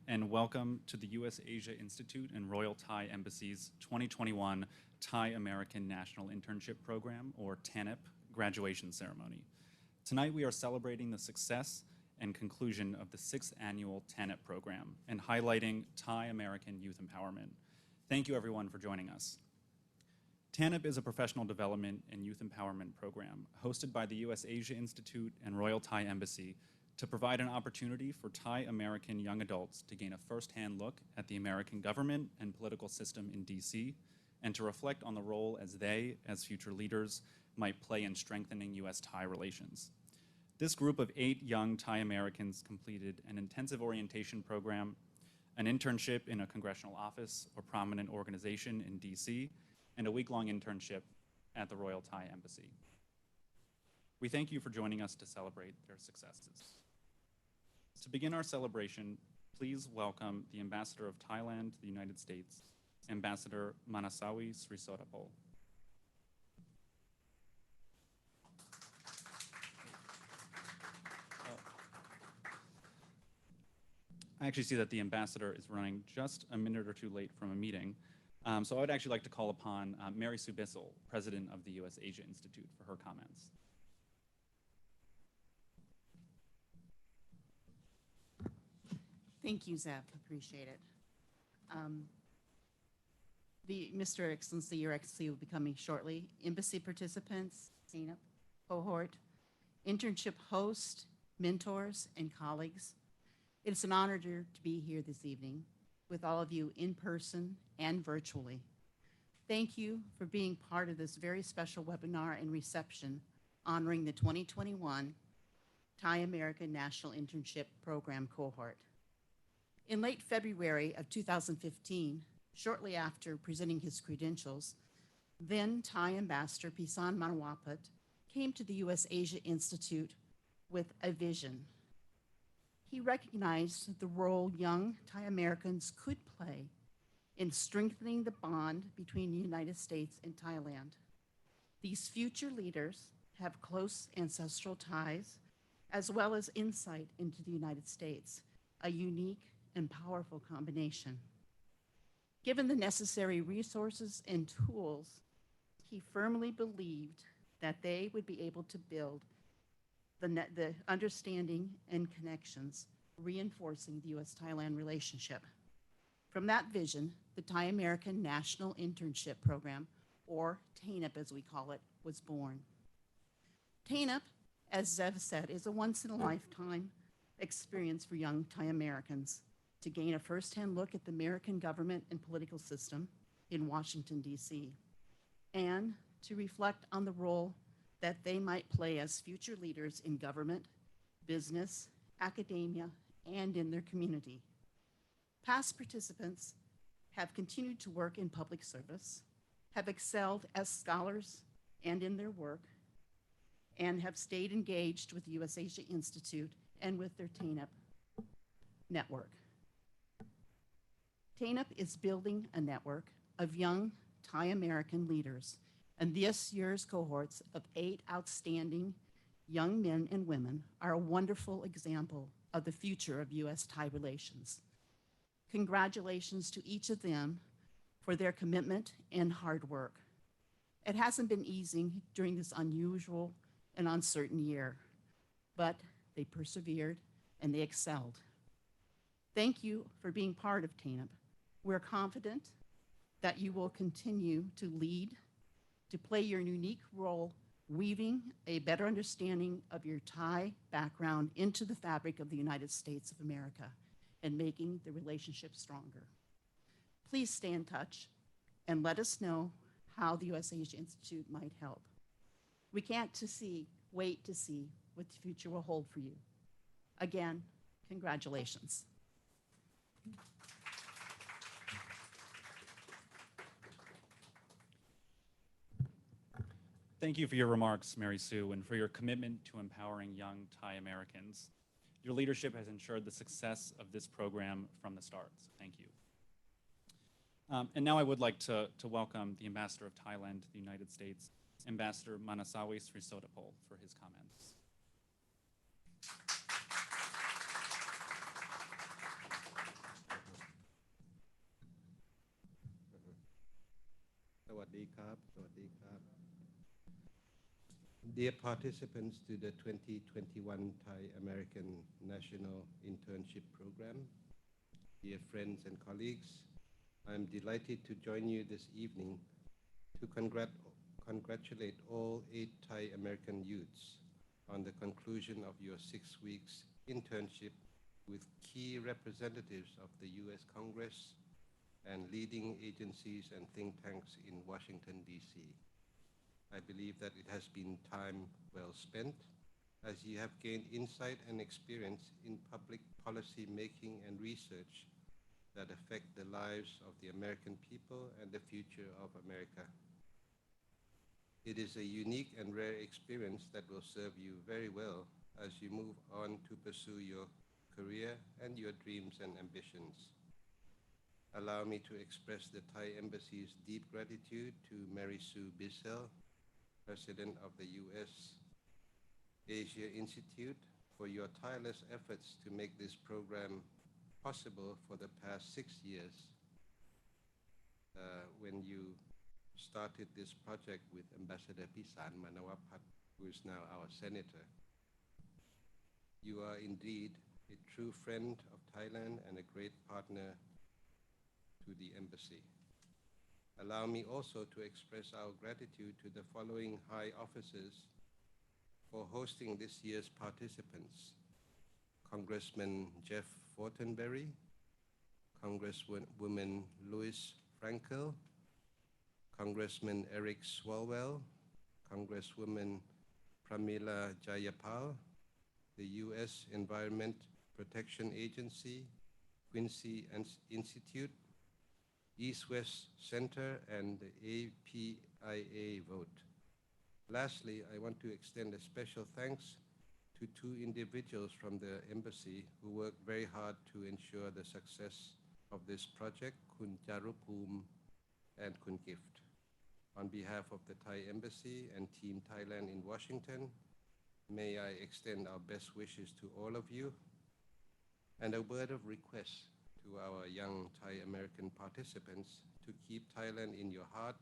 And welcome to the U.S. Asia Institute and Royal Thai Embassy's 2021 Thai American National Internship Program, or TANIP, graduation ceremony. Tonight we are celebrating the success and conclusion of the 6th annual TANIP program and highlighting Thai American youth empowerment. Thank you everyone for joining us. TANIP is a professional development and youth empowerment program hosted by the U.S. Asia Institute and Royal Thai Embassy to provide an opportunity for Thai American young adults to gain a first-hand look at the American government and political system in D.C. and to reflect on the role as they, as future leaders, might play in strengthening U.S.-Thai relations. This group of 8 young Thai Americans completed an intensive orientation program, an internship in a congressional office or prominent organization in D.C., and a week-long internship at the Royal Thai Embassy. We thank you for joining us to celebrate their successes. To begin our celebration, please welcome the Ambassador of Thailand to the United States, Ambassador Manasawi Srisotapol. I actually see that the ambassador is running just a minute or two late from a meeting. So I would actually like to call upon Mary Sue Bissell, President of the U.S. Asia Institute, for her comments. Thank you, Zev. Appreciate it. Mr. Excellency, Your Excellency will be coming shortly. Embassy participants, TANIP cohort, internship host, mentors, and colleagues. It's an honor to be here this evening with all of you in person and virtually. Thank you for being part of this very special webinar and reception honoring the 2021 Thai American National Internship Program cohort. In late February of 2015, shortly after presenting his credentials, then Thai Ambassador Pisan Manawapat came to the U.S. Asia Institute with a vision. He recognized the role young Thai Americans could play in strengthening the bond between the United States and Thailand. These future leaders have close ancestral ties, as well as insight into the United States, a unique and powerful combination. Given the necessary resources and tools, he firmly believed that they would be able to build the understanding and connections, reinforcing the U.S.-Thailand relationship. From that vision, the Thai American National Internship Program, or TANIP as we call it, was born. TANIP, as Zev said, is a once-in-a-lifetime experience for young Thai Americans to gain a first-hand look at the American government and political system in Washington, D.C., and to reflect on the role that they might play as future leaders in government, business, academia, and in their community. Past participants have continued to work in public service, have excelled as scholars and in their work, and have stayed engaged with the U.S. Asia Institute and with their TANIP network. TANIP is building a network of young Thai American leaders, and this year's cohorts of 8 outstanding young men and women are a wonderful example of the future of U.S.-Thai relations. Congratulations to each of them for their commitment and hard work. It hasn't been easy during this unusual and uncertain year, but they persevered and they excelled. Thank you for being part of TANIP. We're confident that you will continue to lead, to play your unique role, weaving a better understanding of your Thai background into the fabric of the United States of America and making the relationship stronger. Please stay in touch and let us know how the U.S. Asia Institute might help. We can't wait to see what the future will hold for you. Again, congratulations. Thank you for your remarks, Mary Sue, and for your commitment to empowering young Thai Americans. Your leadership has ensured the success of this program from the start, so thank you. And now I would like to welcome the Ambassador of Thailand to the United States, Ambassador Manasawi Srisotapol, for his comments. Sawadee Krab. Sawadee Krab. Dear participants to the 2021 Thai-American National Internship Program, dear friends and colleagues, I'm delighted to join you this evening to congratulate all 8 Thai-American youths on the conclusion of your 6 weeks internship with key representatives of the U.S. Congress and leading agencies and think tanks in Washington, D.C. I believe that it has been time well spent, as you have gained insight and experience in public policy making and research that affect the lives of the American people and the future of America. It is a unique and rare experience that will serve you very well as you move on to pursue your career and your dreams and ambitions. Allow me to express the Thai Embassy's deep gratitude to Mary Sue Bissell, President of the U.S. Asia Institute, for your tireless efforts to make this program possible for the past 6 years when you started this project with Ambassador Pisan Manawapat, who is now our senator. You are indeed a true friend of Thailand and a great partner to the embassy. Allow me also to express our gratitude to the following high officers for hosting this year's participants: Congressman Jeff Fortenberry, Congresswoman Louise Frankel, Congressman Eric Swalwell, Congresswoman Pramila Jayapal, the U.S. Environment Protection Agency, Quincy Institute, East-West Center, and the APIA vote. Lastly, I want to extend a special thanks to 2 individuals from the embassy who worked very hard to ensure the success of this project, Kun Jarupum and Kun Gift. On behalf of the Thai Embassy and Team Thailand in Washington, may I extend our best wishes to all of you, and a word of request to our young Thai-American participants to keep Thailand in your heart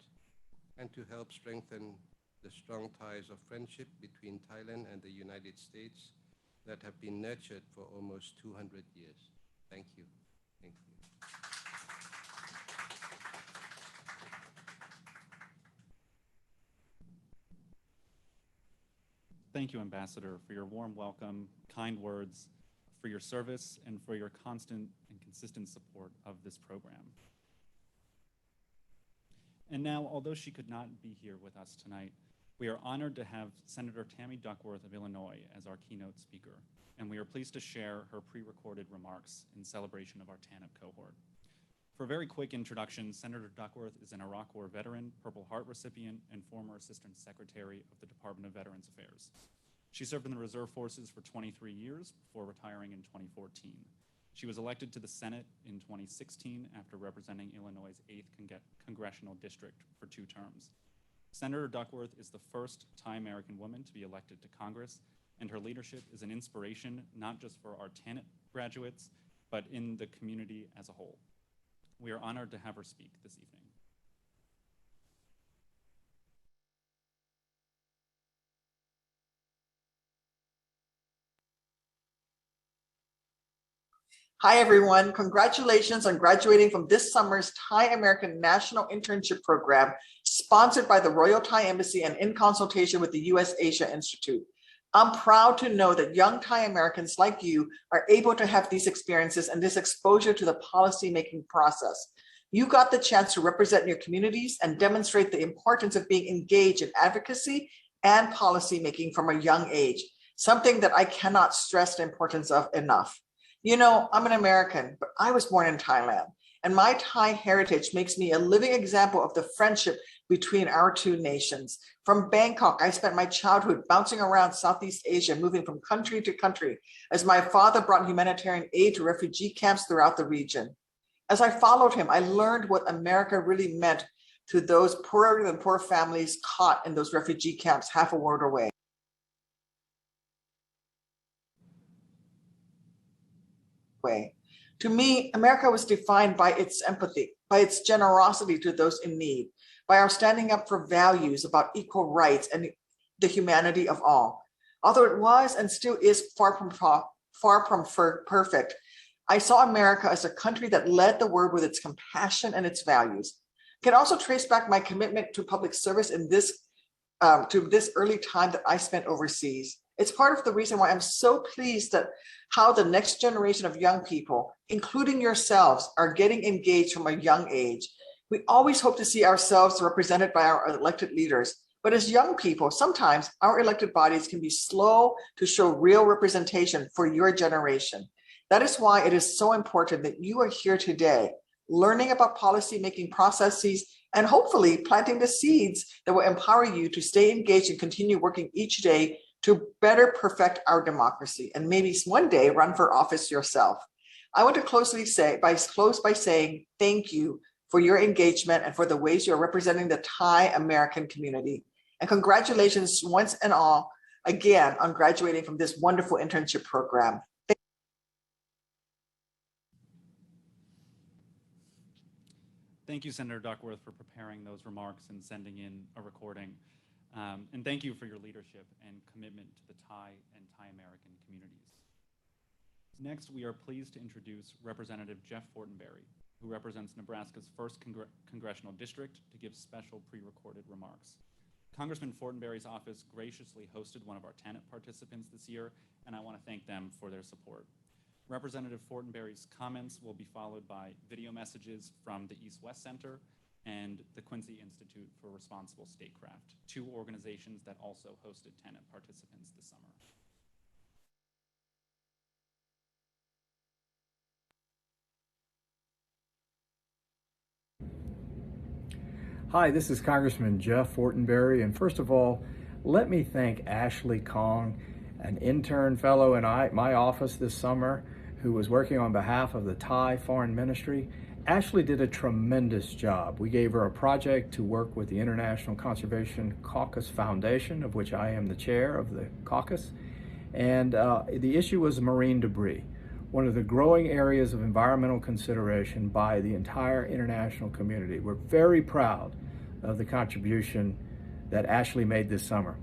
and to help strengthen the strong ties of friendship between Thailand and the United States that have been nurtured for almost 200 years. Thank you. Thank you. Thank you, Ambassador, for your warm welcome, kind words, for your service, and for your constant and consistent support of this program. And now, although she could not be here with us tonight, we are honored to have Senator Tammy Duckworth of Illinois as our keynote speaker, and we are pleased to share her pre-recorded remarks in celebration of our TANIP cohort. For a very quick introduction, Senator Duckworth is an Iraq War veteran, Purple Heart recipient, and former Assistant Secretary of the Department of Veterans Affairs. She served in the Reserve Forces for 23 years before retiring in 2014. She was elected to the Senate in 2016 after representing Illinois' 8th congressional district for 2 terms. Senator Duckworth is the first Thai-American woman to be elected to Congress, and her leadership is an inspiration not just for our TANIP graduates, but in the community as a whole. We are honored to have her speak this evening. Hi, everyone. Congratulations on graduating from this summer's Thai-American National Internship Program, sponsored by the Royal Thai Embassy and in consultation with the U.S. Asia Institute. I'm proud to know that young Thai Americans like you are able to have these experiences and this exposure to the policy-making process. You got the chance to represent your communities and demonstrate the importance of being engaged in advocacy and policy-making from a young age, something that I cannot stress the importance of enough. You know, I'm an American, but I was born in Thailand, and my Thai heritage makes me a living example of the friendship between our 2 nations. From Bangkok, I spent my childhood bouncing around Southeast Asia, moving from country to country, as my father brought humanitarian aid to refugee camps throughout the region. As I followed him, I learned what America really meant to those poorer than poor families caught in those refugee camps half a world away. To me, America was defined by its empathy, by its generosity to those in need, by our standing up for values about equal rights and the humanity of all. Although it was and still is far from perfect, I saw America as a country that led the world with its compassion and its values. I can also trace back my commitment to public service in this to this early time that I spent overseas. It's part of the reason why I'm so pleased that how the next generation of young people, including yourselves, are getting engaged from a young age. We always hope to see ourselves represented by our elected leaders, but as young people, sometimes our elected bodies can be slow to show real representation for your generation. That is why it is so important that you are here today, learning about policy-making processes and hopefully planting the seeds that will empower you to stay engaged and continue working each day to better perfect our democracy and maybe one day run for office yourself. I want to close by saying thank you for your engagement and for the ways you're representing the Thai American community. And congratulations once and all again on graduating from this wonderful internship program. Thank you, Senator Duckworth, for preparing those remarks and sending in a recording. And thank you for your leadership and commitment to the Thai and Thai American communities. Next, we are pleased to introduce Representative Jeff Fortenberry, who represents Nebraska's 1st Congressional District, to give special pre-recorded remarks. Congressman Fortenberry's office graciously hosted one of our TANIP participants this year, and I want to thank them for their support. Representative Fortenberry's comments will be followed by video messages from the East-West Center and the Quincy Institute for Responsible Statecraft, 2 organizations that also hosted TANIP participants this summer. Hi, this is Congressman Jeff Fortenberry, and first of all, let me thank Ashley Kong, an intern fellow in my office this summer who was working on behalf of the Thai Foreign Ministry. Ashley did a tremendous job. We gave her a project to work with the International Conservation Caucus Foundation, of which I am the chair of the caucus, and the issue was marine debris, one of the growing areas of environmental consideration by the entire international community. We're very proud of the contribution that Ashley made this summer.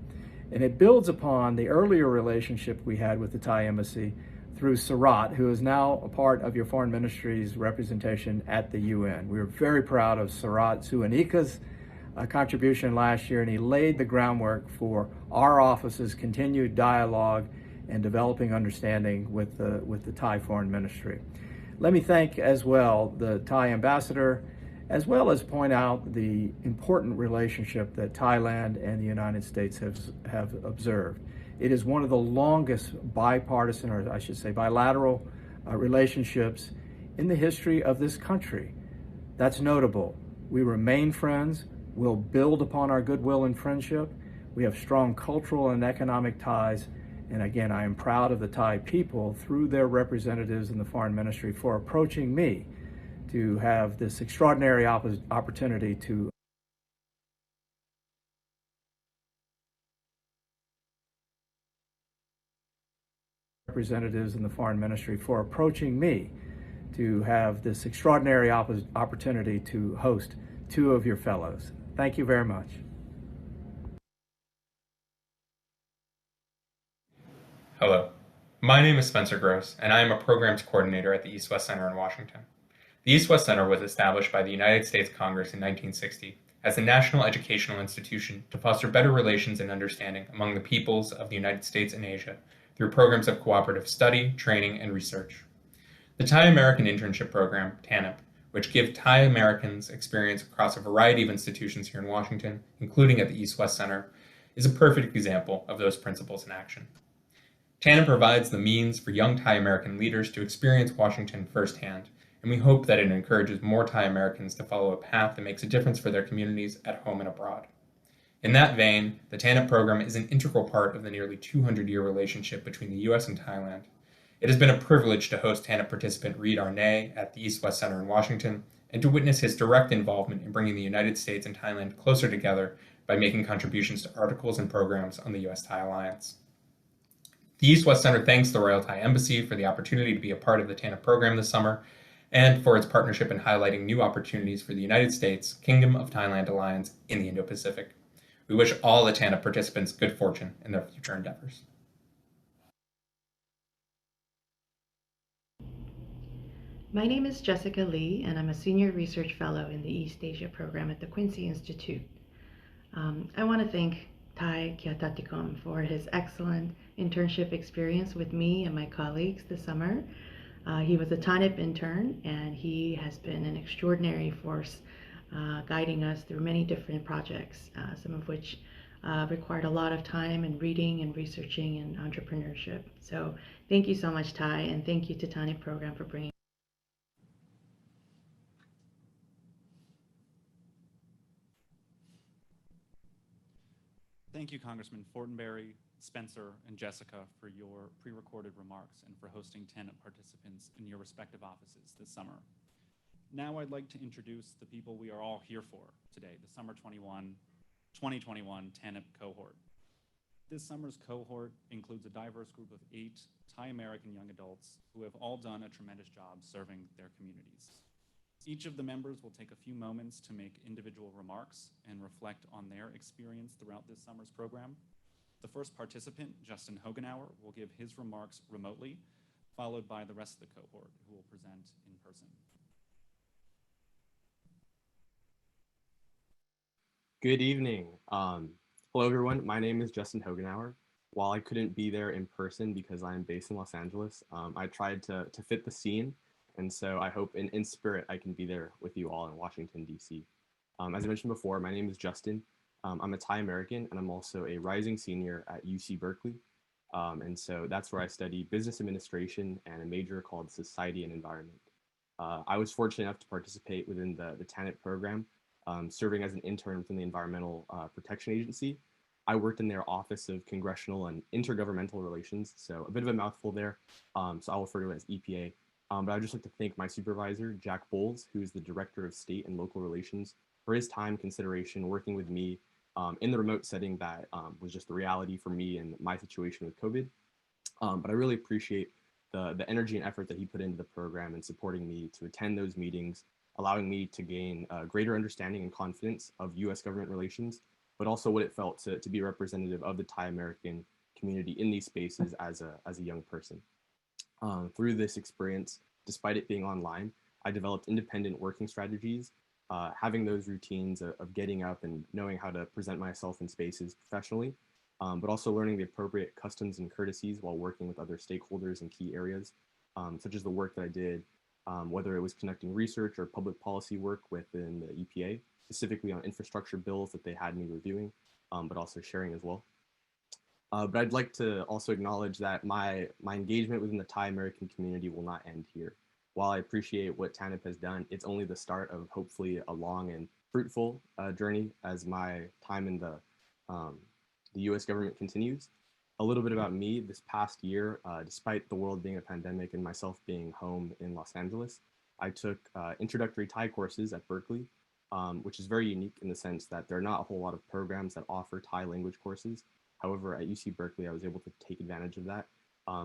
And it builds upon the earlier relationship we had with the Thai Embassy through Sarat, who is now a part of your Foreign Ministry's representation at the UN. We were very proud of Sarat Suanika's contribution last year, and he laid the groundwork for our office's continued dialogue and developing understanding with the Thai Foreign Ministry. Let me thank as well the Thai ambassador, as well as point out the important relationship that Thailand and the United States have observed. It is one of the longest bipartisan, or I should say bilateral, relationships in the history of this country. That's notable. We remain friends. We'll build upon our goodwill and friendship. We have strong cultural and economic ties. And again, I am proud of the Thai people through their representatives in the Foreign Ministry for approaching me to have this extraordinary opportunity to representatives in the Foreign Ministry for approaching me to have this extraordinary opportunity to host 2 of your fellows. Thank you very much. Hello, my name is Spencer Gross, and I am a programs coordinator at the East-West Center in Washington. The East-West Center was established by the United States Congress in 1960 as a national educational institution to foster better relations and understanding among the peoples of the United States and Asia through programs of cooperative study, training, and research. The Thai American Internship Program, TANIP, which give Thai Americans experience across a variety of institutions here in Washington, including at the East-West Center, is a perfect example of those principles in action. TANIP provides the means for young Thai American leaders to experience Washington firsthand, and we hope that it encourages more Thai Americans to follow a path that makes a difference for their communities at home and abroad. In that vein, the TANIP program is an integral part of the nearly 200-year relationship between the U.S. and Thailand. It has been a privilege to host TANIP participant Reed Arnay at the East-West Center in Washington, and to witness his direct involvement in bringing the United States and Thailand closer together by making contributions to articles and programs on the U.S.-Thai alliance. The East-West Center thanks the Royal Thai Embassy for the opportunity to be a part of the TANIP program this summer, and for its partnership in highlighting new opportunities for the United States Kingdom of Thailand Alliance in the Indo-Pacific. We wish all the TANIP participants good fortune in their future endeavors. My name is Jessica Lee, and I'm a Senior Research Fellow in the East Asia program at the Quincy Institute. I want to thank Thai Kiatatikom for his excellent internship experience with me and my colleagues this summer. He was a TANIP intern, and he has been an extraordinary force guiding us through many different projects, some of which required a lot of time and reading and researching and entrepreneurship. So thank you so much, Thai, and thank you to TANIP program for bringing. Thank you, Congressman Fortenberry, Spencer, and Jessica for your pre-recorded remarks and for hosting TANIP participants in your respective offices this summer. Now I'd like to introduce the people we are all here for today, the Summer 2021 TANIP cohort. This summer's cohort includes a diverse group of 8 Thai-American young adults who have all done a tremendous job serving their communities. Each of the members will take a few moments to make individual remarks and reflect on their experience throughout this summer's program. The first participant, Justin Hogenauer, will give his remarks remotely, followed by the rest of the cohort who will present in person. Good evening. Hello, everyone. My name is Justin Hogenauer. While I couldn't be there in person because I'm based in Los Angeles, I tried to fit the scene. And so I hope in spirit I can be there with you all in Washington, D.C. As I mentioned before, my name is Justin. I'm a Thai American, and I'm also a rising senior at UC Berkeley. And so that's where I study business administration and a major called society and environment. I was fortunate enough to participate within the TANIP program, serving as an intern within the Environmental Protection Agency. I worked in their Office of Congressional and Intergovernmental Relations, so a bit of a mouthful there. So I'll refer to it as EPA. But I'd just like to thank my supervisor, Jack Bowles, who is the Director of State and Local Relations, for his time, consideration, working with me in the remote setting that was just the reality for me and my situation with COVID. But I really appreciate the energy and effort that he put into the program and supporting me to attend those meetings, allowing me to gain greater understanding and confidence of U.S. government relations, but also what it felt to be representative of the Thai American community in these spaces as a young person. Through this experience, despite it being online, I developed independent working strategies, having those routines of getting up and knowing how to present myself in spaces professionally, but also learning the appropriate customs and courtesies while working with other stakeholders in key areas, such as the work that I did, whether it was conducting research or public policy work within the EPA, specifically on infrastructure bills that they had me reviewing, but also sharing as well. But I'd like to also acknowledge that my engagement within the Thai American community will not end here. While I appreciate what TANIP has done, it's only the start of hopefully a long and fruitful journey as my time in the U.S. government continues. A little bit about me this past year, despite the world being a pandemic and myself being home in Los Angeles, I took introductory Thai courses at Berkeley, which is very unique in the sense that there are not a whole lot of programs that offer Thai language courses. However, at UC Berkeley, I was able to take advantage of that.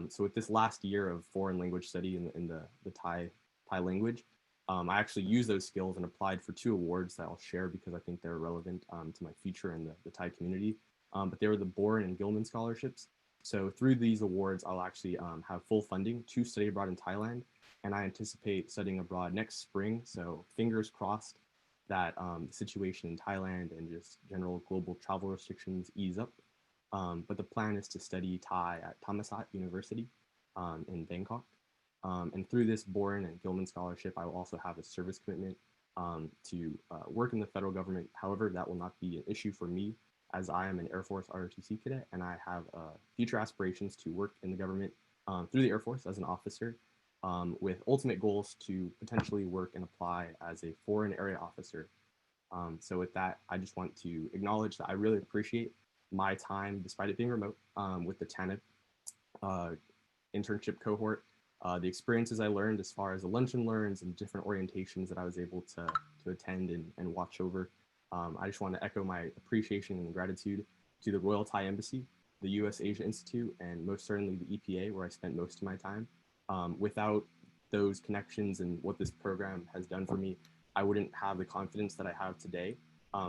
So with this last year of foreign language study in the Thai language, I actually used those skills and applied for 2 awards that I'll share because I think they're relevant to my future in the Thai community. But they were the Boren and Gilman scholarships. So through these awards, I'll actually have full funding to study abroad in Thailand. And I anticipate studying abroad next spring. So fingers crossed that the situation in Thailand and just general global travel restrictions ease up. But the plan is to study Thai at Thammasat University in Bangkok. And through this Boren and Gilman scholarship, I will also have a service commitment to work in the federal government. However, that will not be an issue for me as I am an Air Force ROTC cadet and I have future aspirations to work in the government through the Air Force as an officer with ultimate goals to potentially work and apply as a foreign area officer. So with that, I just want to acknowledge that I really appreciate my time, despite it being remote, with the TANIP internship cohort, the experiences I learned as far as the lunch and learns and different orientations that I was able to attend and watch over. I just want to echo my appreciation and gratitude to the Royal Thai Embassy, the U.S. Asia Institute, and most certainly the EPA, where I spent most of my time. Without those connections and what this program has done for me, I wouldn't have the confidence that I have today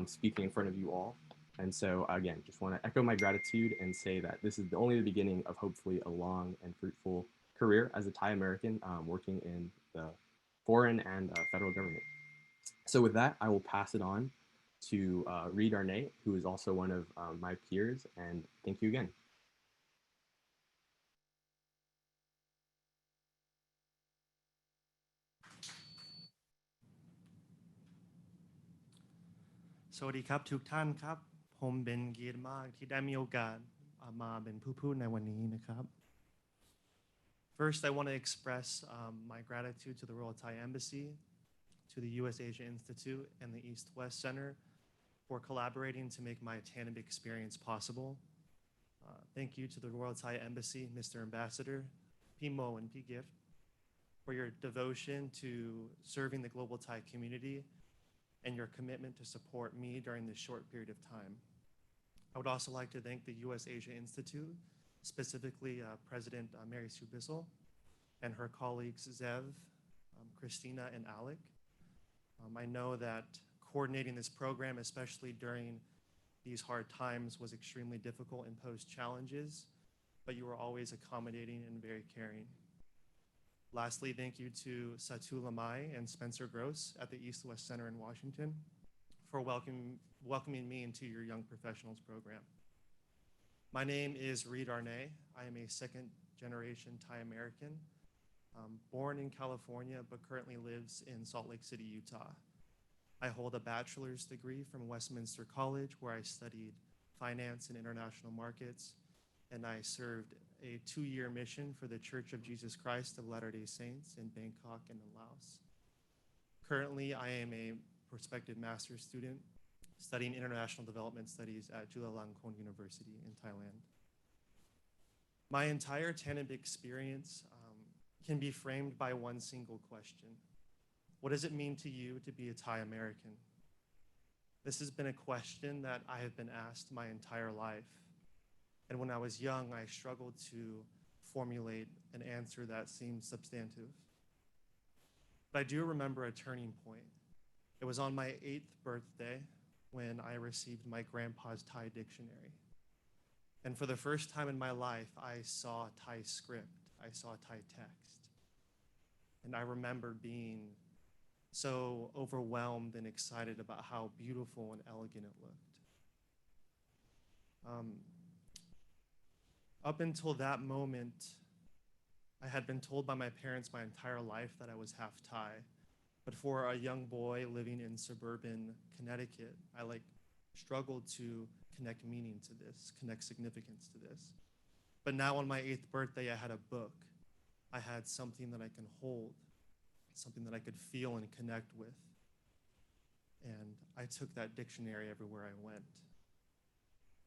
speaking in front of you all. And so again, just want to echo my gratitude and say that this is only the beginning of hopefully a long and fruitful career as a Thai American working in the foreign and federal government. So with that, I will pass it on to Reed Arnay, who is also one of my peers, and thank you again.สวัสดีครับทุกท่านครับผมเป็นเกียรติมากที่ได้มีโอกาสมาเป็นผู้พูดในวันนี้นะครับ First, I want to express my gratitude to the Royal Thai Embassy, to the U.S. Asia Institute, and the East-West Center for collaborating to make my TANIP experience possible. Thank you to the Royal Thai Embassy, Mr. Ambassador, Pimo and P-Gift, for your devotion to serving the global Thai community and your commitment to support me during this short period of time. I would also like to thank the U.S. Asia Institute, specifically President Mary Sue Bissell and her colleagues Zev, Christina, and Alec. I know that coordinating this program, especially during these hard times, was extremely difficult and posed challenges, but you were always accommodating and very caring. Lastly, thank you to Satu Lamai and Spencer Gross at the East-West Center in Washington for welcoming me into your Young Professionals program. My name is Reed Arnay. I am a second-generation Thai American, born in California, but currently lives in Salt Lake City, Utah. I hold a bachelor's degree from Westminster College, where I studied finance and international markets, and I served a 2-year mission for the Church of Jesus Christ of Latter-day Saints in Bangkok and in Laos. Currently, I am a prospective master's student studying international development studies at Chulalongkorn University in Thailand. My entire TANIP experience can be framed by one single question. What does it mean to you to be a Thai American? This has been a question that I have been asked my entire life. And when I was young, I struggled to formulate an answer that seemed substantive. But I do remember a turning point. It was on my 8th birthday when I received my grandpa's Thai dictionary. And for the first time in my life, I saw Thai script. I saw Thai text. And I remember being so overwhelmed and excited about how beautiful and elegant it looked. Up until that moment, I had been told by my parents my entire life that I was half Thai. But for a young boy living in suburban Connecticut, I struggled to connect meaning to this, connect significance to this. But now on my 8th birthday, I had a book. I had something that I can hold, something that I could feel and connect with. And I took that dictionary everywhere I went.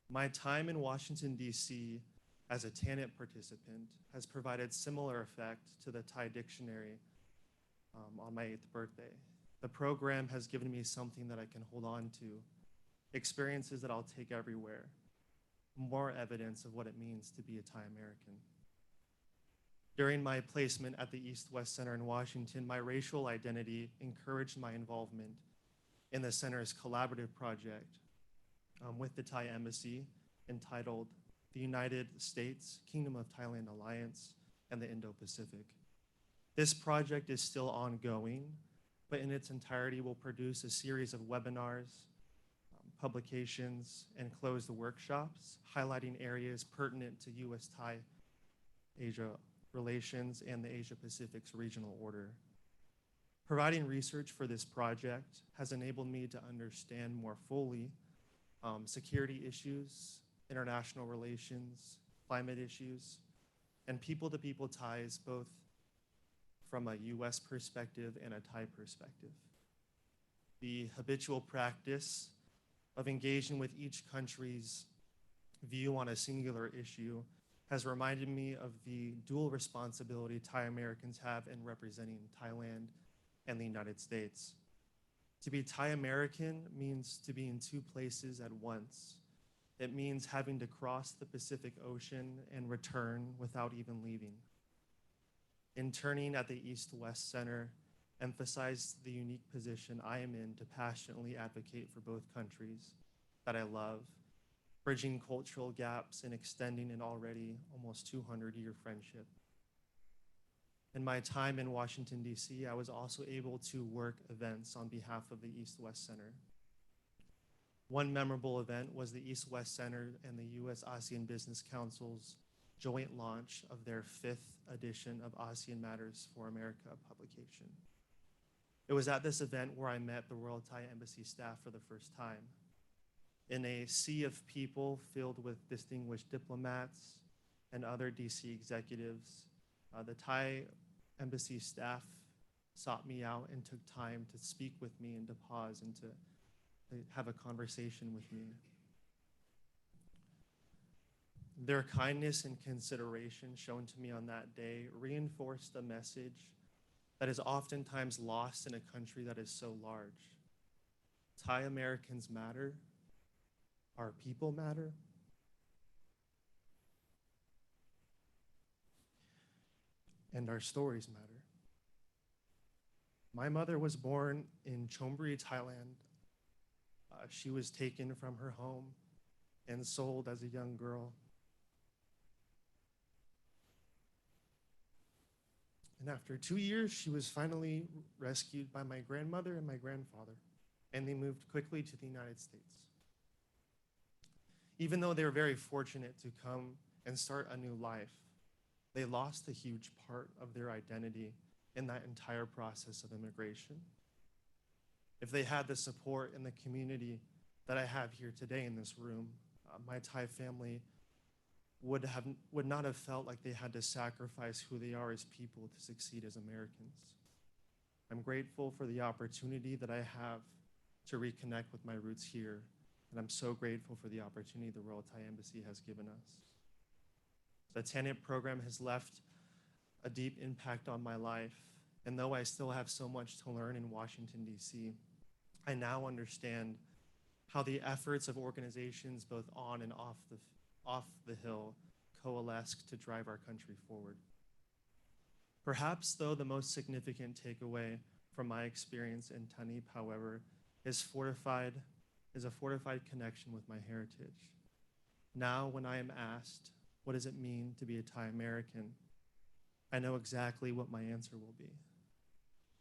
My time in Washington, D.C. as a TANIP participant has provided similar effect to the Thai dictionary on my 8th birthday. The program has given me something that I can hold on to, experiences that I'll take everywhere, more evidence of what it means to be a Thai American. During my placement at the East-West Center in Washington, my racial identity encouraged my involvement in the center's collaborative project with the Thai Embassy entitled the United States Kingdom of Thailand Alliance and the Indo-Pacific. This project is still ongoing, but in its entirety will produce a series of webinars, publications, and closed workshops highlighting areas pertinent to U.S.-Thai-Asia relations and the Asia-Pacific's regional order. Providing research for this project has enabled me to understand more fully security issues, international relations, climate issues, and people-to-people ties, both from a U.S. perspective and a Thai perspective. The habitual practice of engaging with each country's view on a singular issue has reminded me of the dual responsibility Thai Americans have in representing Thailand and the United States. To be Thai American means to be in two places at once. It means having to cross the Pacific Ocean and return without even leaving. Interning at the East-West Center emphasized the unique position I am in to passionately advocate for both countries that I love, bridging cultural gaps and extending an already almost 200-year friendship. In my time in Washington, D.C., I was also able to work events on behalf of the East-West Center. One memorable event was the East-West Center and the U.S. ASEAN Business Council's joint launch of their 5th edition of ASEAN Matters for America publication. It was at this event where I met the Royal Thai Embassy staff for the first time. In a sea of people filled with distinguished diplomats and other DC executives, the Thai Embassy staff sought me out and took time to speak with me and to pause and to have a conversation with me. Their kindness and consideration shown to me on that day reinforced a message that is oftentimes lost in a country that is so large. Thai Americans matter, our people matter, and our stories matter. My mother was born in Chonburi, Thailand. She was taken from her home and sold as a young girl. And after 2 years, she was finally rescued by my grandmother and my grandfather, and they moved quickly to the United States. Even though they were very fortunate to come and start a new life, they lost a huge part of their identity in that entire process of immigration. If they had the support in the community that I have here today in this room, my Thai family would not have felt like they had to sacrifice who they are as people to succeed as Americans. I'm grateful for the opportunity that I have to reconnect with my roots here, and I'm so grateful for the opportunity the Royal Thai Embassy has given us. The TANIP program has left a deep impact on my life, and though I still have so much to learn in Washington, D.C., I now understand how the efforts of organizations both on and off the Hill coalesce to drive our country forward. Perhaps, though, the most significant takeaway from my experience in TANIP, however, is a fortified connection with my heritage. Now, when I am asked, what does it mean to be a Thai American, I know exactly what my answer will be.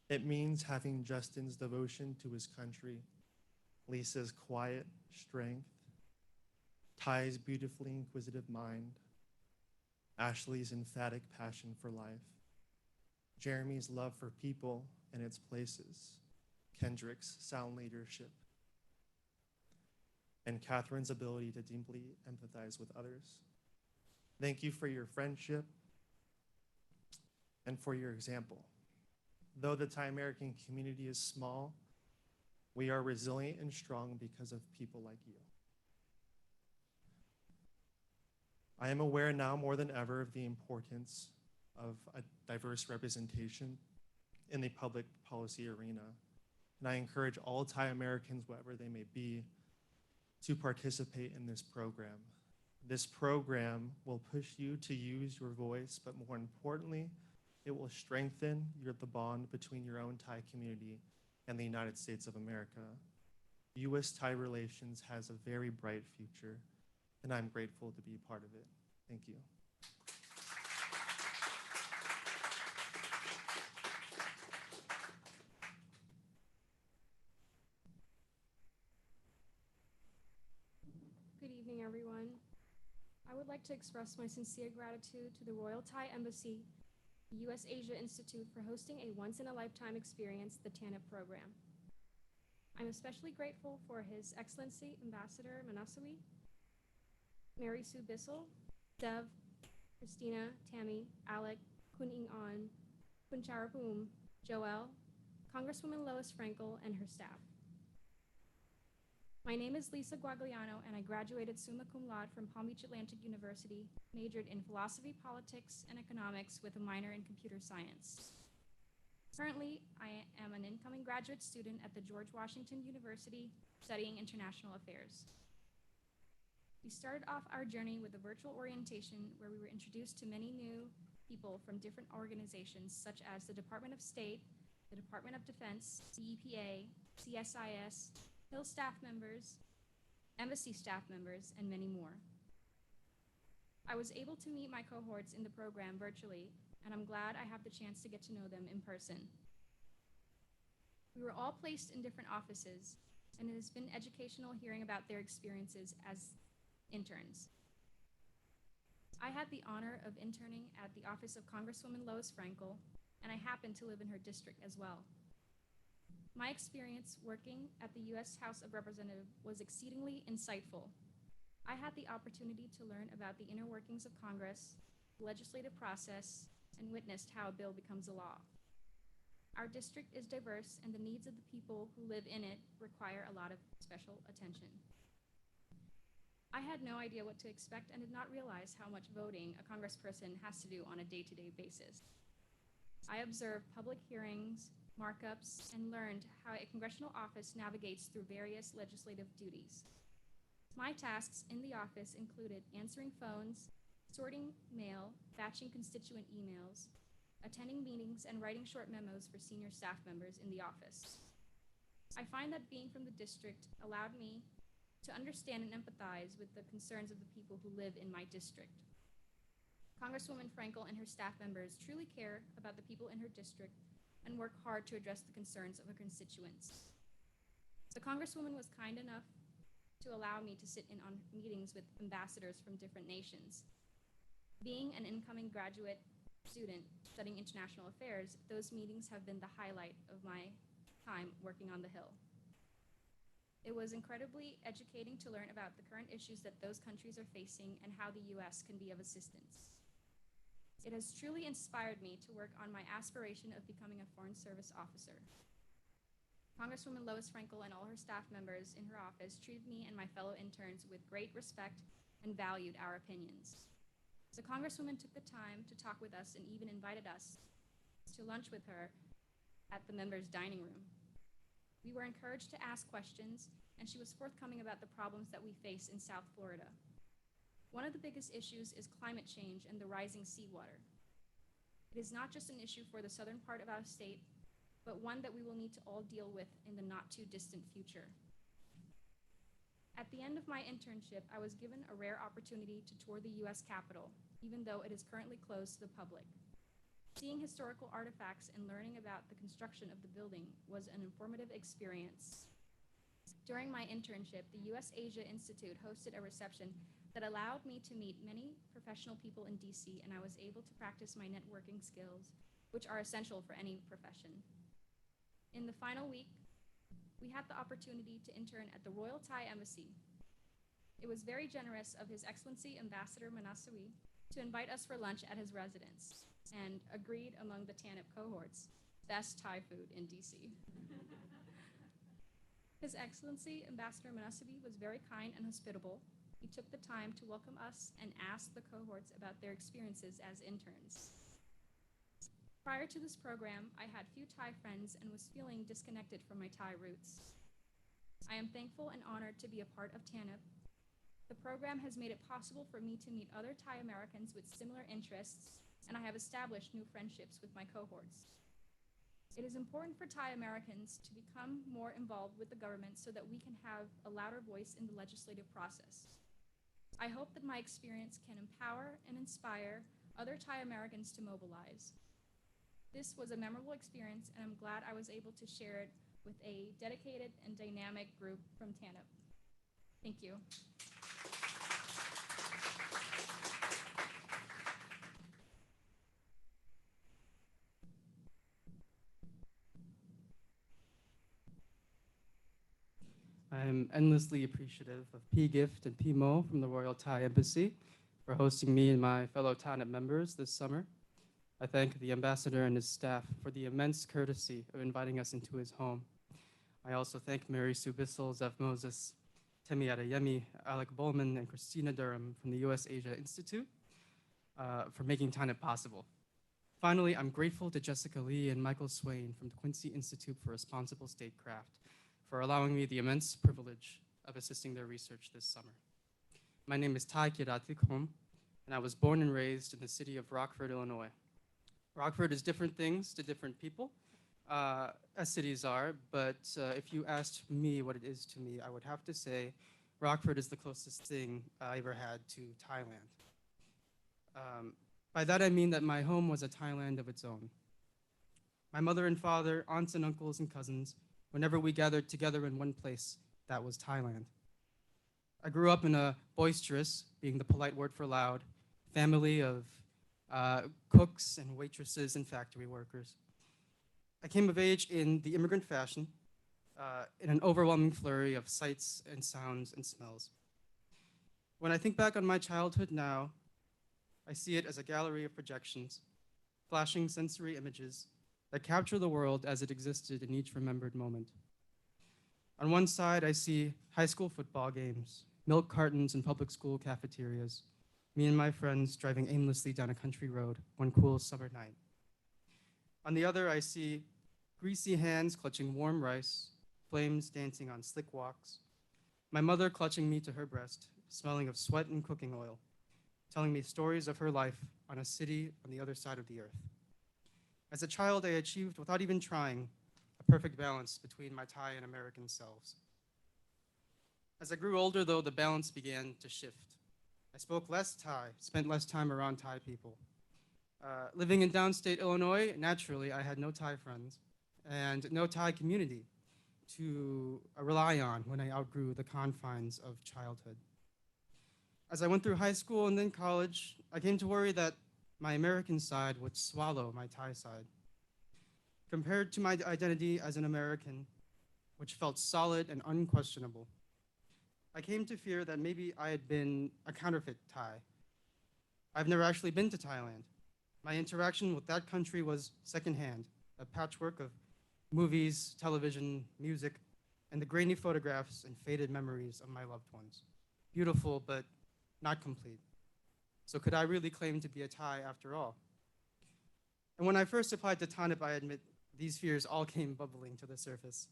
It means having Justin's devotion to his country, Lisa's quiet strength, Ty's beautifully inquisitive mind, Ashley's emphatic passion for life, Jeremy's love for people and its places, Kendrick's sound leadership, and Catherine's ability to deeply empathize with others. Thank you for your friendship and for your example. Though the Thai American community is small, we are resilient and strong because of people like you. I am aware now more than ever of the importance of a diverse representation in the public policy arena, and I encourage all Thai Americans, wherever they may be, to participate in this program. This program will push you to use your voice, but more importantly, it will strengthen the bond between your own Thai community and the United States of America. U.S.-Thai relations has a very bright future, and I'm grateful to be a part of it. Thank you. Good evening, everyone. I would like to express my sincere gratitude to the Royal Thai Embassy, the U.S. Asia Institute for hosting a once-in-a-lifetime experience, the TANIP program. I'm especially grateful for His Excellency Ambassador Manaswi, Mary Sue Bissell, Dev, Christina, Tammy, Alec, Kun Ing An, Kun Charapum, Joelle, Congresswoman Lois Frankel, and her staff. My name is Lisa Guagliano, and I graduated summa cum laude from Palm Beach Atlantic University, majored in philosophy, politics, and economics with a minor in computer science. Currently, I am an incoming graduate student at the George Washington University studying international affairs. We started off our journey with a virtual orientation where we were introduced to many new people from different organizations such as the Department of State, the Department of Defense, the EPA, CSIS, Hill staff members, embassy staff members, and many more. I was able to meet my cohorts in the program virtually, and I'm glad I have the chance to get to know them in person. We were all placed in different offices, and it has been educational hearing about their experiences as interns. I had the honor of interning at the office of Congresswoman Lois Frankel, and I happen to live in her district as well. My experience working at the U.S. House of Representatives was exceedingly insightful. I had the opportunity to learn about the inner workings of Congress, the legislative process, and witnessed how a bill becomes a law. Our district is diverse, and the needs of the people who live in it require a lot of special attention. I had no idea what to expect and did not realize how much voting a congressperson has to do on a day-to-day basis. I observed public hearings, markups, and learned how a congressional office navigates through various legislative duties. My tasks in the office included answering phones, sorting mail, batching constituent emails, attending meetings, and writing short memos for senior staff members in the office. I find that being from the district allowed me to understand and empathize with the concerns of the people who live in my district. Congresswoman Frankel and her staff members truly care about the people in her district and work hard to address the concerns of her constituents. The Congresswoman was kind enough to allow me to sit in on meetings with ambassadors from different nations. Being an incoming graduate student studying international affairs, those meetings have been the highlight of my time working on the Hill. It was incredibly educating to learn about the current issues that those countries are facing and how the U.S. can be of assistance. It has truly inspired me to work on my aspiration of becoming a Foreign Service officer. Congresswoman Lois Frankel and all her staff members in her office treated me and my fellow interns with great respect and valued our opinions. The Congresswoman took the time to talk with us and even invited us to lunch with her at the members' dining room. We were encouraged to ask questions, and she was forthcoming about the problems that we face in South Florida. One of the biggest issues is climate change and the rising seawater. It is not just an issue for the southern part of our state, but one that we will need to all deal with in the not too distant future. At the end of my internship, I was given a rare opportunity to tour the U.S. Capitol, even though it is currently closed to the public. Seeing historical artifacts and learning about the construction of the building was an informative experience. During my internship, the U.S. Asia Institute hosted a reception that allowed me to meet many professional people in D.C., and I was able to practice my networking skills, which are essential for any profession. In the final week, we had the opportunity to intern at the Royal Thai Embassy. It was very generous of His Excellency Ambassador Manaswi to invite us for lunch at his residence, and agreed among the TANIP cohorts, best Thai food in DC. His Excellency Ambassador Manaswi was very kind and hospitable. He took the time to welcome us and ask the cohorts about their experiences as interns. Prior to this program, I had few Thai friends and was feeling disconnected from my Thai roots. I am thankful and honored to be a part of TANIP. The program has made it possible for me to meet other Thai Americans with similar interests, and I have established new friendships with my cohorts. It is important for Thai Americans to become more involved with the government so that we can have a louder voice in the legislative process. I hope that my experience can empower and inspire other Thai Americans to mobilize. This was a memorable experience, and I'm glad I was able to share it with a dedicated and dynamic group from TANIP. Thank you. I'm endlessly appreciative of P-Gift and P-Mo from the Royal Thai Embassy for hosting me and my fellow TANIP members this summer. I thank the ambassador and his staff for the immense courtesy of inviting us into his home. I also thank Mary Sue Bissell, Zeph Moses, Temi Adeyemi, Alec Bowman, and Christina Durham from the U.S. Asia Institute for making TANIP possible. Finally, I'm grateful to Jessica Lee and Michael Swain from the Quincy Institute for Responsible Statecraft for allowing me the immense privilege of assisting their research this summer. My name is Thai-U.S, and I was born and raised in the city of Rockford, Illinois. Rockford is different things to different people, as cities are, but if you asked me what it is to me, I would have to say Rockford is the closest thing I ever had to Thailand. By that I mean that my home was a Thailand of its own. My mother and father, aunts and uncles and cousins, whenever we gathered together in one place, that was Thailand. I grew up in a boisterous, being the polite word for loud, family of cooks and waitresses and factory workers. I came of age in the immigrant fashion, in an overwhelming flurry of sights and sounds and smells. When I think back on my childhood now, I see it as a gallery of projections, flashing sensory images that capture the world as it existed in each remembered moment. On one side, I see high school football games, milk cartons in public school cafeterias, me and my friends driving aimlessly down a country road one cool summer night. On the other, I see greasy hands clutching warm rice, flames dancing on slick walks, my mother clutching me to her breast, smelling of sweat and cooking oil, telling me stories of her life on a city on the other side of the earth. As a child, I achieved, without even trying, a perfect balance between my Thai and American selves. As I grew older, though, the balance began to shift. I spoke less Thai, spent less time around Thai people. Living in downstate Illinois, naturally, I had no Thai friends and no Thai community to rely on when I outgrew the confines of childhood. As I went through high school and then college, I came to worry that my American side would swallow my Thai side. Compared to my identity as an American, which felt solid and unquestionable, I came to fear that maybe I had been a counterfeit Thai. I've never actually been to Thailand. My interaction with that country was secondhand, a patchwork of movies, television, music, and the grainy photographs and faded memories of my loved ones. Beautiful, but not complete. So could I really claim to be a Thai after all? And when I first applied to TANIP, I admit these fears all came bubbling to the surface.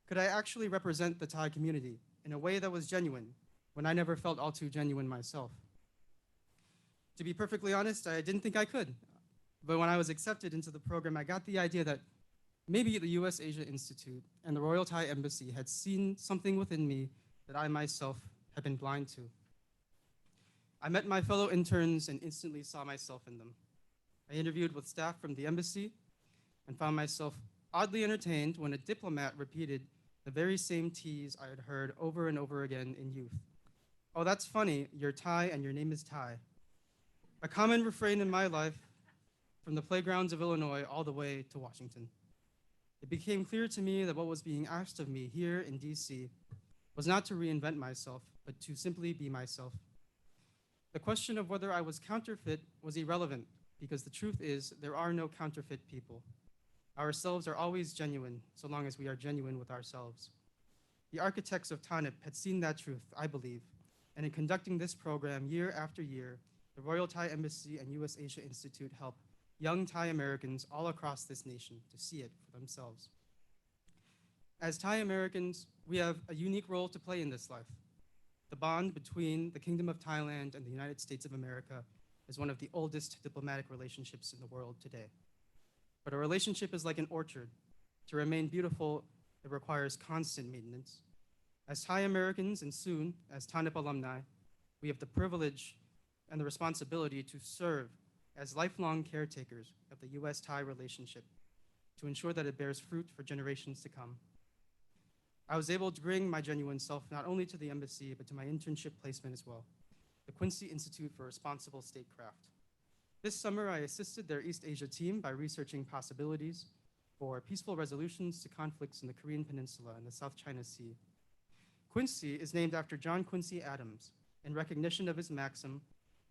Could I actually represent the Thai community in a way that was genuine when I never felt all too genuine myself? To be perfectly honest, I didn't think I could. But when I was accepted into the program, I got the idea that maybe the U.S. Asia Institute and the Royal Thai Embassy had seen something within me that I myself had been blind to. I met my fellow interns and instantly saw myself in them. I interviewed with staff from the embassy and found myself oddly entertained when a diplomat repeated the very same tease I had heard over and over again in youth. "Oh, that's funny, you're Thai and your name is Thai." A common refrain in my life from the playgrounds of Illinois all the way to Washington. It became clear to me that what was being asked of me here in DC was not to reinvent myself, but to simply be myself. The question of whether I was counterfeit was irrelevant, because the truth is there are no counterfeit people. Ourselves are always genuine, so long as we are genuine with ourselves. The architects of TANIP had seen that truth, I believe, and in conducting this program year after year, the Royal Thai Embassy and U.S. Asia Institute help young Thai Americans all across this nation to see it for themselves. As Thai Americans, we have a unique role to play in this life. The bond between the Kingdom of Thailand and the United States of America is one of the oldest diplomatic relationships in the world today. But a relationship is like an orchard. To remain beautiful, it requires constant maintenance. As Thai Americans and soon as TANIP alumni, we have the privilege and the responsibility to serve as lifelong caretakers of the U.S.-Thai relationship to ensure that it bears fruit for generations to come. I was able to bring my genuine self not only to the embassy, but to my internship placement as well, the Quincy Institute for Responsible Statecraft. This summer, I assisted their East Asia team by researching possibilities for peaceful resolutions to conflicts in the Korean Peninsula and the South China Sea. Quincy is named after John Quincy Adams in recognition of his maxim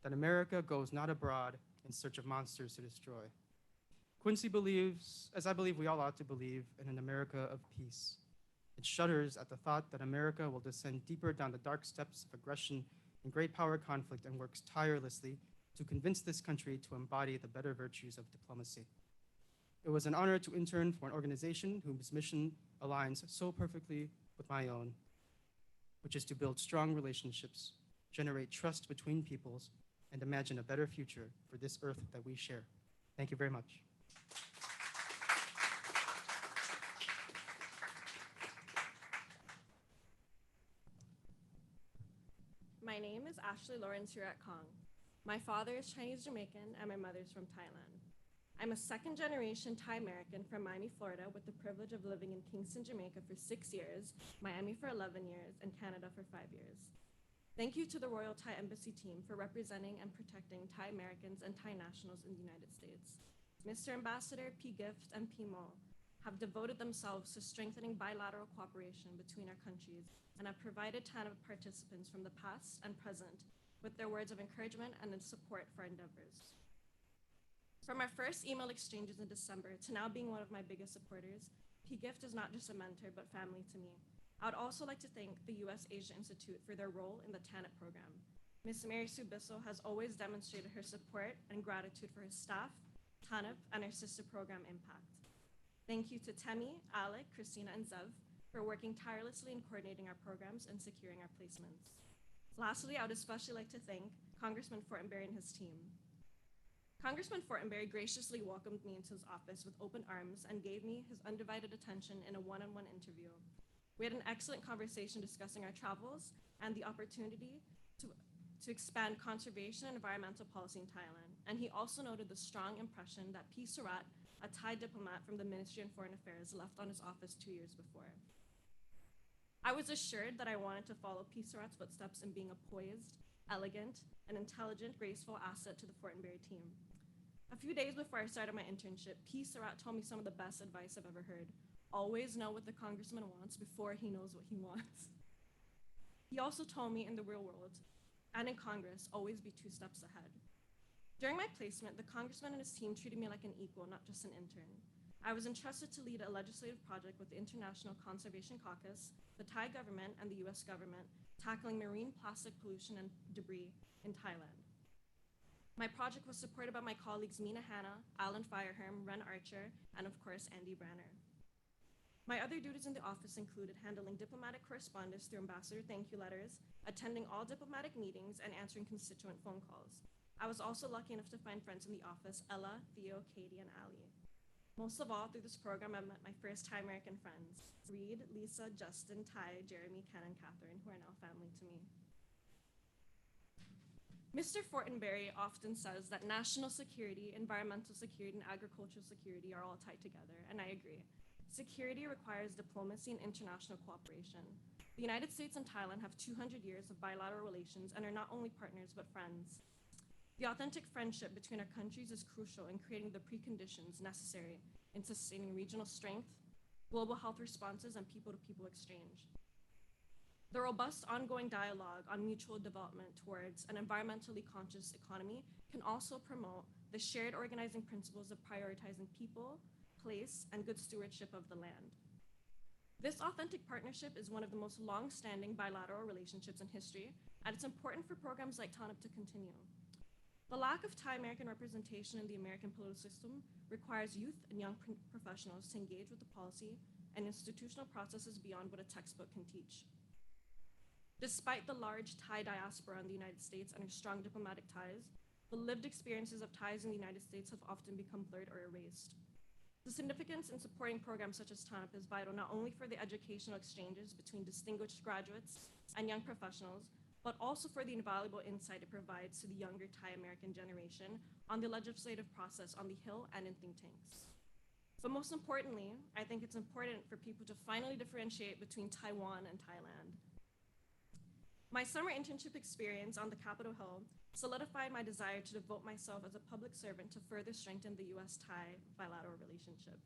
that America goes not abroad in search of monsters to destroy. Quincy believes, as I believe we all ought to believe, in an America of peace. It shudders at the thought that America will descend deeper down the dark steps of aggression and great power conflict and works tirelessly to convince this country to embody the better virtues of diplomacy. It was an honor to intern for an organization whose mission aligns so perfectly with my own, which is to build strong relationships, generate trust between peoples, and imagine a better future for this earth that we share. Thank Thank you very much. My name is Ashley Lawrence Hurat Kong. My father is Chinese Jamaican and my mother is from Thailand. I'm a second generation Thai American from Miami, Florida, with the privilege of living in Kingston, Jamaica for 6 years, Miami for 11 years, and Canada for 5 years. Thank you to the Royal Thai Embassy team for representing and protecting Thai Americans and Thai nationals in the United States. Mr. Ambassador, P. Gift, and P. Mo have devoted themselves to strengthening bilateral cooperation between our countries and have provided TANIP participants from the past and present with their words of encouragement and support for our endeavors. From our first email exchanges in December to now being one of my biggest supporters, P. Gift is not just a mentor, but family to me. I would also like to thank the U.S. Asia Institute for their role in the TANIP program. Ms. Mary Sue Bissell has always demonstrated her support and gratitude for her staff, TANIP, and our sister program Impact. Thank you to Temi, Alec, Christina, and Zev for working tirelessly in coordinating our programs and securing our placements. Lastly, I would especially like to thank Congressman Fortenberry and his team. Congressman Fortenberry graciously welcomed me into his office with open arms and gave me his undivided attention in a one-on-one interview. We had an excellent conversation discussing our travels and the opportunity to expand conservation and environmental policy in Thailand. And he also noted the strong impression that P. Surat, a Thai diplomat from the Ministry of Foreign Affairs, left on his office 2 years before. I was assured that I wanted to follow P. Surat's footsteps in being a poised, elegant, and intelligent, graceful asset to the Fortenberry team. A few days before I started my internship, P. Surat told me some of the best advice I've ever heard. Always know what the congressman wants before he knows what he wants. He also told me in the real world and in Congress, always be 2 steps ahead. During my placement, the congressman and his team treated me like an equal, not just an intern. I was entrusted to lead a legislative project with the International Conservation Caucus, the Thai government, and the US government, tackling marine plastic pollution and debris in Thailand. My project was supported by my colleagues Mina Hanna, Alan Fireherm, Ren Archer, and of course, Andy Branner. My other duties in the office included handling diplomatic correspondence through ambassador thank you letters, attending all diplomatic meetings, and answering constituent phone calls. I was also lucky enough to find friends in the office, Ella, Theo, Katie, and Ali. Most of all, through this program, I met my first Thai American friends, Reed, Lisa, Justin, Ty, Jeremy, Ken, and Catherine, who are now family to me. Mr. Fortenberry often says that national security, environmental security, and agricultural security are all tied together, and I agree. Security requires diplomacy and international cooperation. The United States and Thailand have 200 years of bilateral relations and are not only partners, but friends. The authentic friendship between our countries is crucial in creating the preconditions necessary in sustaining regional strength, global health responses, and people-to-people exchange. The robust ongoing dialogue on mutual development towards an environmentally conscious economy can also promote the shared organizing principles of prioritizing people, place, and good stewardship of the land. This authentic partnership is one of the most long-standing bilateral relationships in history, and it's important for programs like TANIP to continue. The lack of Thai American representation in the American political system requires youth and young professionals to engage with the policy and institutional processes beyond what a textbook can teach. Despite the large Thai diaspora in the United States and our strong diplomatic ties, the lived experiences of Thais in the United States have often become blurred or erased. The significance in supporting programs such as TANIP is vital not only for the educational exchanges between distinguished graduates and young professionals, but also for the invaluable insight it provides to the younger Thai American generation on the legislative process on the Hill and in think tanks. But most importantly, I think it's important for people to finally differentiate between Taiwan and Thailand. My summer internship experience on the Capitol Hill solidified my desire to devote myself as a public servant to further strengthen the US-Thai bilateral relationship.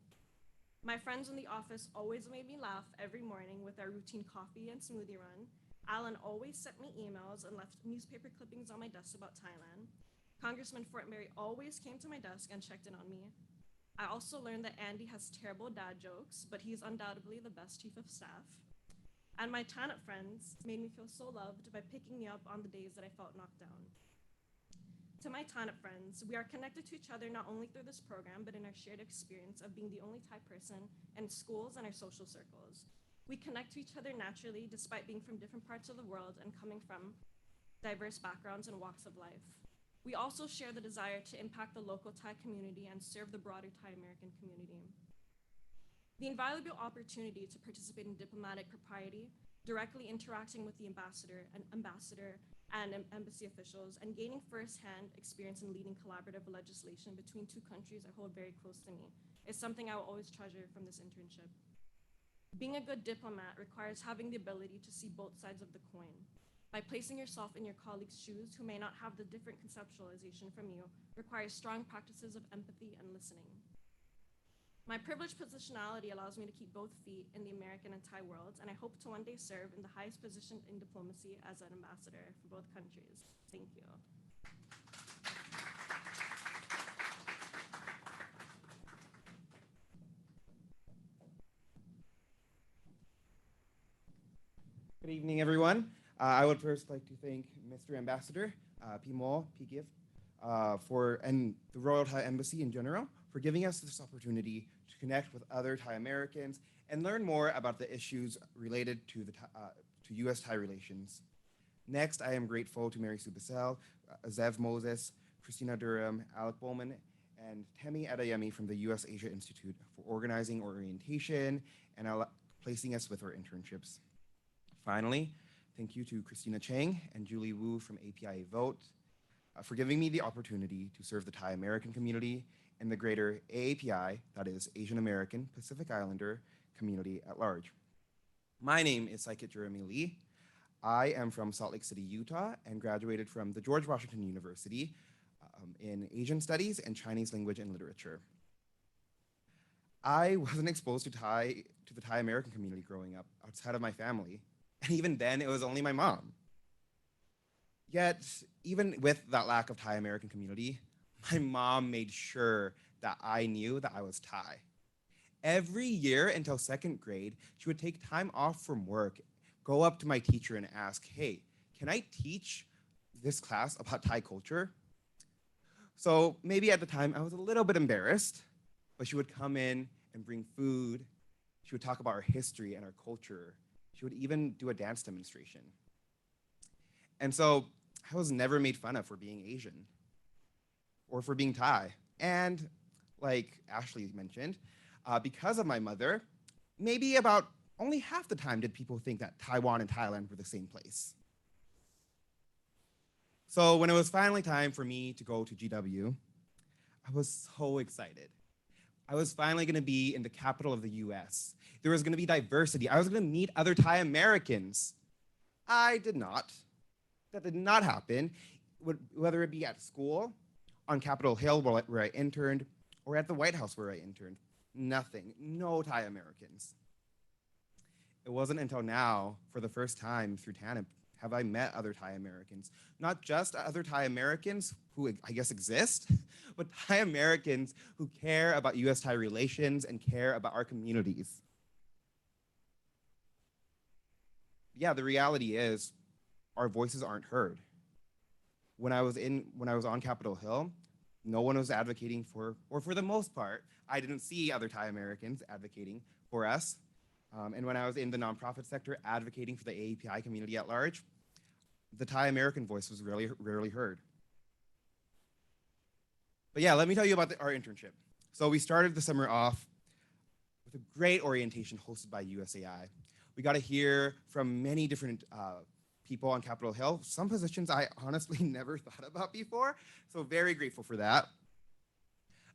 My friends in the office always made me laugh every morning with our routine coffee and smoothie run. Alan always sent me emails and left newspaper clippings on my desk about Thailand. Congressman Fortenberry always came to my desk and checked in on me. I also learned that Andy has terrible dad jokes, but he's undoubtedly the best chief of staff. And my TANIP friends made me feel so loved by picking me up on the days that I felt knocked down. To my TANIP friends, we are connected to each other not only through this program, but in our shared experience of being the only Thai person in schools and our social circles. We connect to each other naturally despite being from different parts of the world and coming from diverse backgrounds and walks of life. We also share the desire to impact the local Thai community and serve the broader Thai American community. The invaluable opportunity to participate in diplomatic propriety, directly interacting with the ambassador and embassy officials, and gaining firsthand experience in leading collaborative legislation between two countries I hold very close to me is something I will always treasure from this internship. Being a good diplomat requires having the ability to see both sides of the coin. By placing yourself in your colleagues' shoes who may not have the different conceptualization from you requires strong practices of empathy and listening. My privileged positionality allows me to keep both feet in the American and Thai worlds, and I hope to one day serve in the highest position in diplomacy as an ambassador for both countries. Thank you. Good evening, everyone. I would first like to thank Mr. Ambassador, P. Gift, and the Royal Thai Embassy in general for giving us this opportunity to connect with other Thai Americans and learn more about the issues related to U.S.-Thai relations. Next, I am grateful to Mary Sue Bissell, Zev Moses, Christina Durham, Alec Bowman, and Temi Adeyemi from the U.S. Asia Institute for organizing orientation and placing us with our internships. Finally, thank you to Christina Chang and Julie Wu from APIA Vote for giving me the opportunity to serve the Thai American community and the greater AAPI, that is Asian American Pacific Islander community at large. My name is Saikit Jeremy Lee. I am from Salt Lake City, Utah, and graduated from the George Washington University in Asian Studies and Chinese Language and Literature. I wasn't exposed to the Thai American community growing up outside of my family. And even then, it was only my mom. Yet, even with that lack of Thai American community, my mom made sure that I knew that I was Thai. Every year until second grade, she would take time off from work, go up to my teacher and ask, hey, can I teach this class about Thai culture? So maybe at the time I was a little bit embarrassed, but she would come in and bring food. She would talk about our history and our culture. She would even do a dance demonstration. And so I was never made fun of for being Asian or for being Thai. And like Ashley mentioned, because of my mother, maybe about only half the time did people think that Taiwan and Thailand were the same place. So when it was finally time for me to go to GW, I was so excited. I was finally gonna be in the capital of the US. There was gonna be diversity. I was gonna meet other Thai Americans. I did not. That did not happen, whether it be at school, on Capitol Hill where I interned, or at the White House where I interned. Nothing, no Thai Americans. It wasn't until now, for the first time through TANIP, have I met other Thai Americans. Not just other Thai Americans who I guess exist, but Thai Americans who care about US-Thai relations and care about our communities. Yeah, the reality is our voices aren't heard. When I was on Capitol Hill, no one was advocating for, or for the most part, I didn't see other Thai Americans advocating for us. And when I was in the nonprofit sector advocating for the AAPI community at large, the Thai American voice was rarely heard. But yeah, let me tell you about our internship. So we started the summer off with a great orientation hosted by USAI. We got to hear from many different people on Capitol Hill, some positions I honestly never thought about before, so very grateful for that.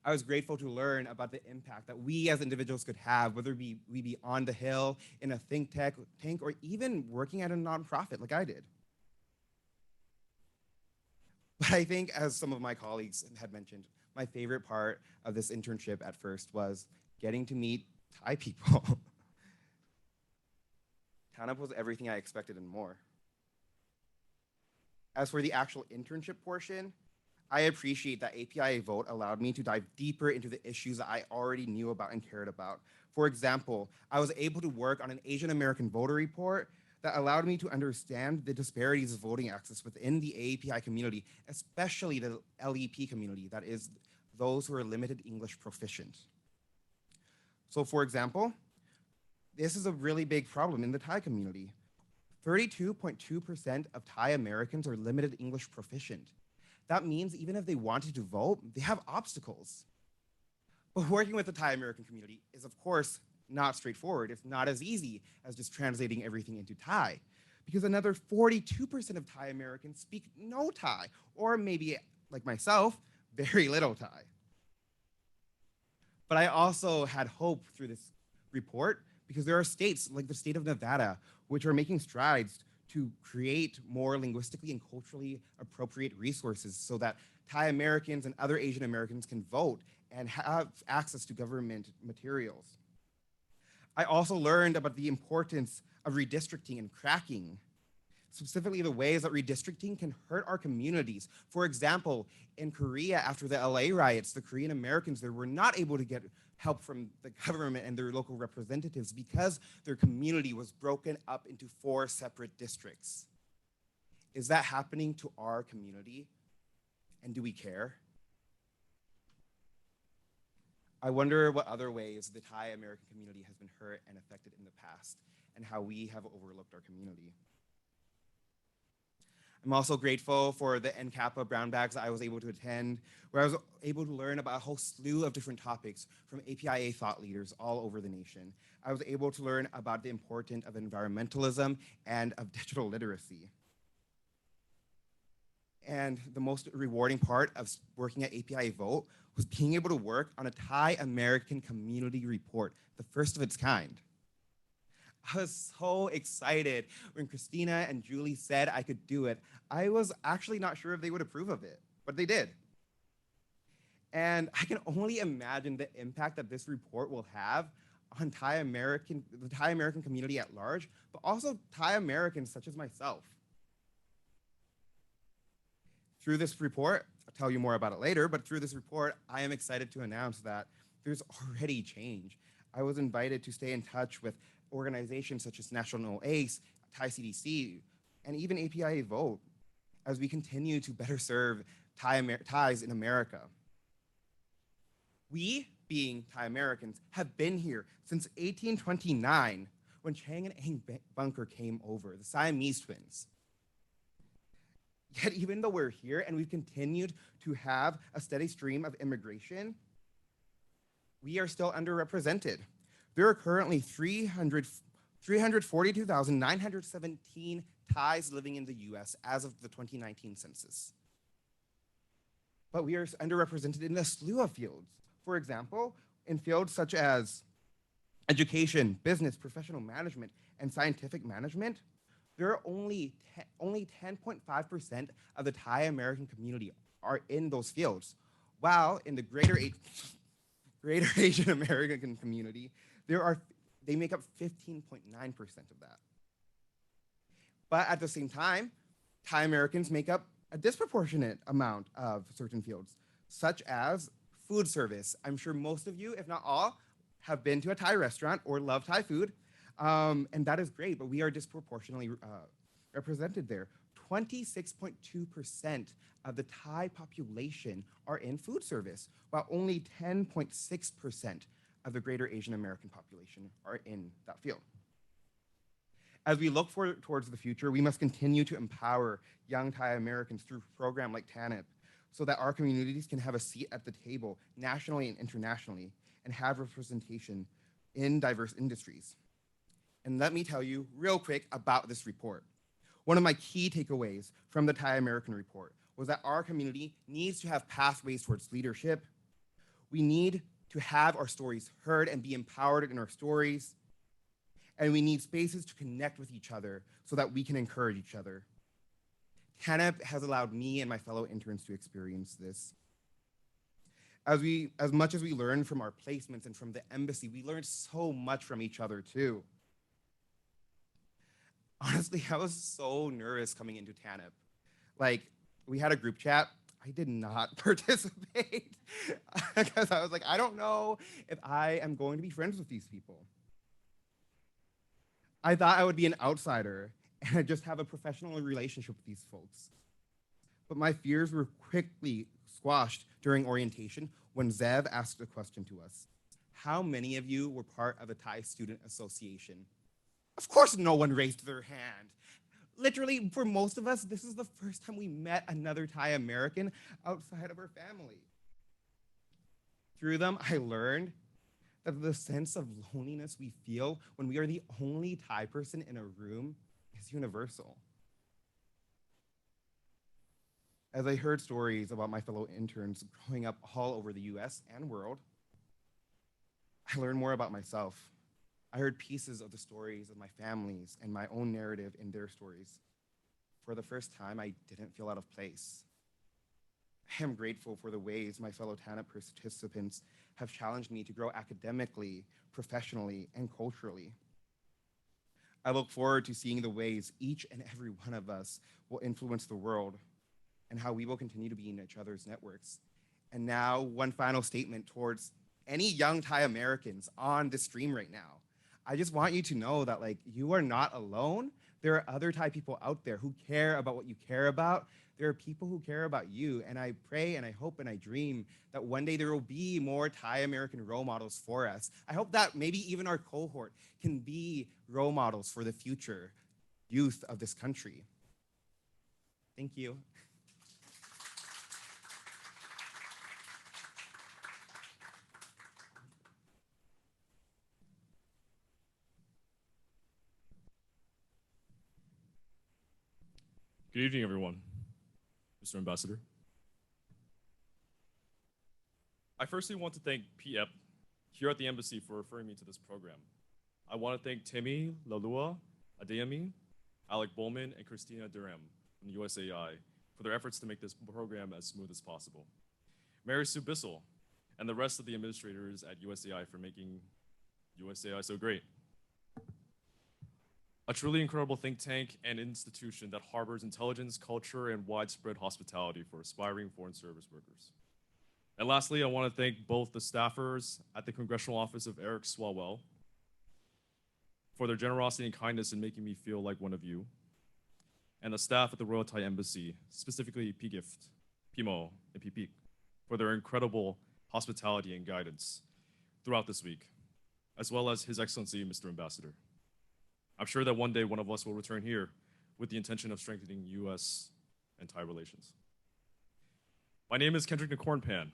I was grateful to learn about the impact that we as individuals could have, whether we be on the Hill, in a think tank, or even working at a nonprofit like I did. But I think, as some of my colleagues had mentioned, my favorite part of this internship at first was getting to meet Thai people. TANIP was everything I expected and more. As for the actual internship portion, I appreciate that APIA Vote allowed me to dive deeper into the issues that I already knew about and cared about. For example, I was able to work on an Asian American voter report that allowed me to understand the disparities of voting access within the AAPI community, especially the LEP community, that is, those who are limited English proficient. So for example, this is a really big problem in the Thai community. 32.2% of Thai Americans are limited English proficient. That means even if they wanted to vote, they have obstacles. But working with the Thai American community is, of course, not straightforward. It's not as easy as just translating everything into Thai, because another 42% of Thai Americans speak no Thai, or maybe, like myself, very little Thai. But I also had hope through this report because there are states like the state of Nevada, which are making strides to create more linguistically and culturally appropriate resources so that Thai Americans and other Asian Americans can vote and have access to government materials. I also learned about the importance of redistricting and cracking, specifically the ways that redistricting can hurt our communities. For example, in Korea, after the LA riots, the Korean Americans there were not able to get help from the government and their local representatives because their community was broken up into 4 separate districts. Is that happening to our community? And do we care? I wonder what other ways the Thai American community has been hurt and affected in the past, and how we have overlooked our community. I'm also grateful for the NCAPA brown bags I was able to attend, where I was able to learn about a whole slew of different topics from APIA thought leaders all over the nation. I was able to learn about the importance of environmentalism and of digital literacy. And the most rewarding part of working at APIA Vote was being able to work on a Thai American community report, the first of its kind. I was so excited when Christina and Julie said I could do it. I was actually not sure if they would approve of it, but they did. And I can only imagine the impact that this report will have on the Thai American community at large, but also Thai Americans such as myself. Through this report, I'll tell you more about it later, but through this report, I am excited to announce that there's already change. I was invited to stay in touch with organizations such as National ACE, Thai CDC, and even APIA Vote as we continue to better serve Thais in America. We, being Thai Americans, have been here since 1829 when Chang and Eng Bunker came over, the Siamese twins. Yet even though we're here and we've continued to have a steady stream of immigration, we are still underrepresented. There are currently 342,917 Thais living in the US as of the 2019 census. But we are underrepresented in a slew of fields. For example, in fields such as education, business, professional management, and scientific management, there are only 10.5% of the Thai American community are in those fields, while in the greater Asian American community, they make up 15.9% of that. But at the same time, Thai Americans make up a disproportionate amount of certain fields, such as food service. I'm sure most of you, if not all, have been to a Thai restaurant or love Thai food, and that is great, but we are disproportionately represented there. 26.2% of the Thai population are in food service, while only 10.6% of the greater Asian American population are in that field. As we look towards the future, we must continue to empower young Thai Americans through a program like TANIP so that our communities can have a seat at the table nationally and internationally and have representation in diverse industries. And let me tell you real quick about this report. One of my key takeaways from the Thai American report was that our community needs to have pathways towards leadership. We need to have our stories heard and be empowered in our stories. And we need spaces to connect with each other so that we can encourage each other. TANIP has allowed me and my fellow interns to experience this. As much as we learned from our placements and from the embassy, we learned so much from each other too. Honestly, I was so nervous coming into TANIP. Like, we had a group chat. I did not participate because I was like, I don't know if I am going to be friends with these people. I thought I would be an outsider and I'd just have a professional relationship with these folks. But my fears were quickly squashed during orientation when Zev asked a question to us. How many of you were part of a Thai Student Association? Of course no one raised their hand. literally, for most of us, this is the first time we met another Thai American outside of our family. Through them, I learned that the sense of loneliness we feel when we are the only Thai person in a room is universal. As I heard stories about my fellow interns growing up all over the US and world, I learned more about myself. I heard pieces of the stories of my families and my own narrative in their stories. For the first time, I didn't feel out of place. I am grateful for the ways my fellow TANIP participants have challenged me to grow academically, professionally, and culturally. I look forward to seeing the ways each and every one of us will influence the world and how we will continue to be in each other's networks. And now, one final statement towards any young Thai Americans on the stream right now. I just want you to know that you are not alone. There are other Thai people out there who care about what you care about. There are people who care about you. And I pray and I hope and I dream that one day there will be more Thai American role models for us. I hope that maybe even our cohort can be role models for the future youth of this country. Thank you. Good evening, everyone. Mr. Ambassador. I firstly want to thank PEP here at the embassy for referring me to this program. I want to thank Temi, Lalua, Adeyemi, Alec Bowman, and Christina Durham from the USAI for their efforts to make this program as smooth as possible. Mary Sue Bissell and the rest of the administrators at USAI for making USAI so great. A truly incredible think tank and institution that harbors intelligence, culture, and widespread hospitality for aspiring foreign service workers. And lastly, I want to thank both the staffers at the Congressional Office of Eric Swalwell for their generosity and kindness in making me feel like one of you, and the staff at the Royal Thai Embassy, specifically P-Gift, Pimo, and P-Peak, for their incredible hospitality and guidance throughout this week, as well as His Excellency, Mr. Ambassador. I'm sure that one day one of us will return here with the intention of strengthening US and Thai relations. My name is Kendrick Nakornpan.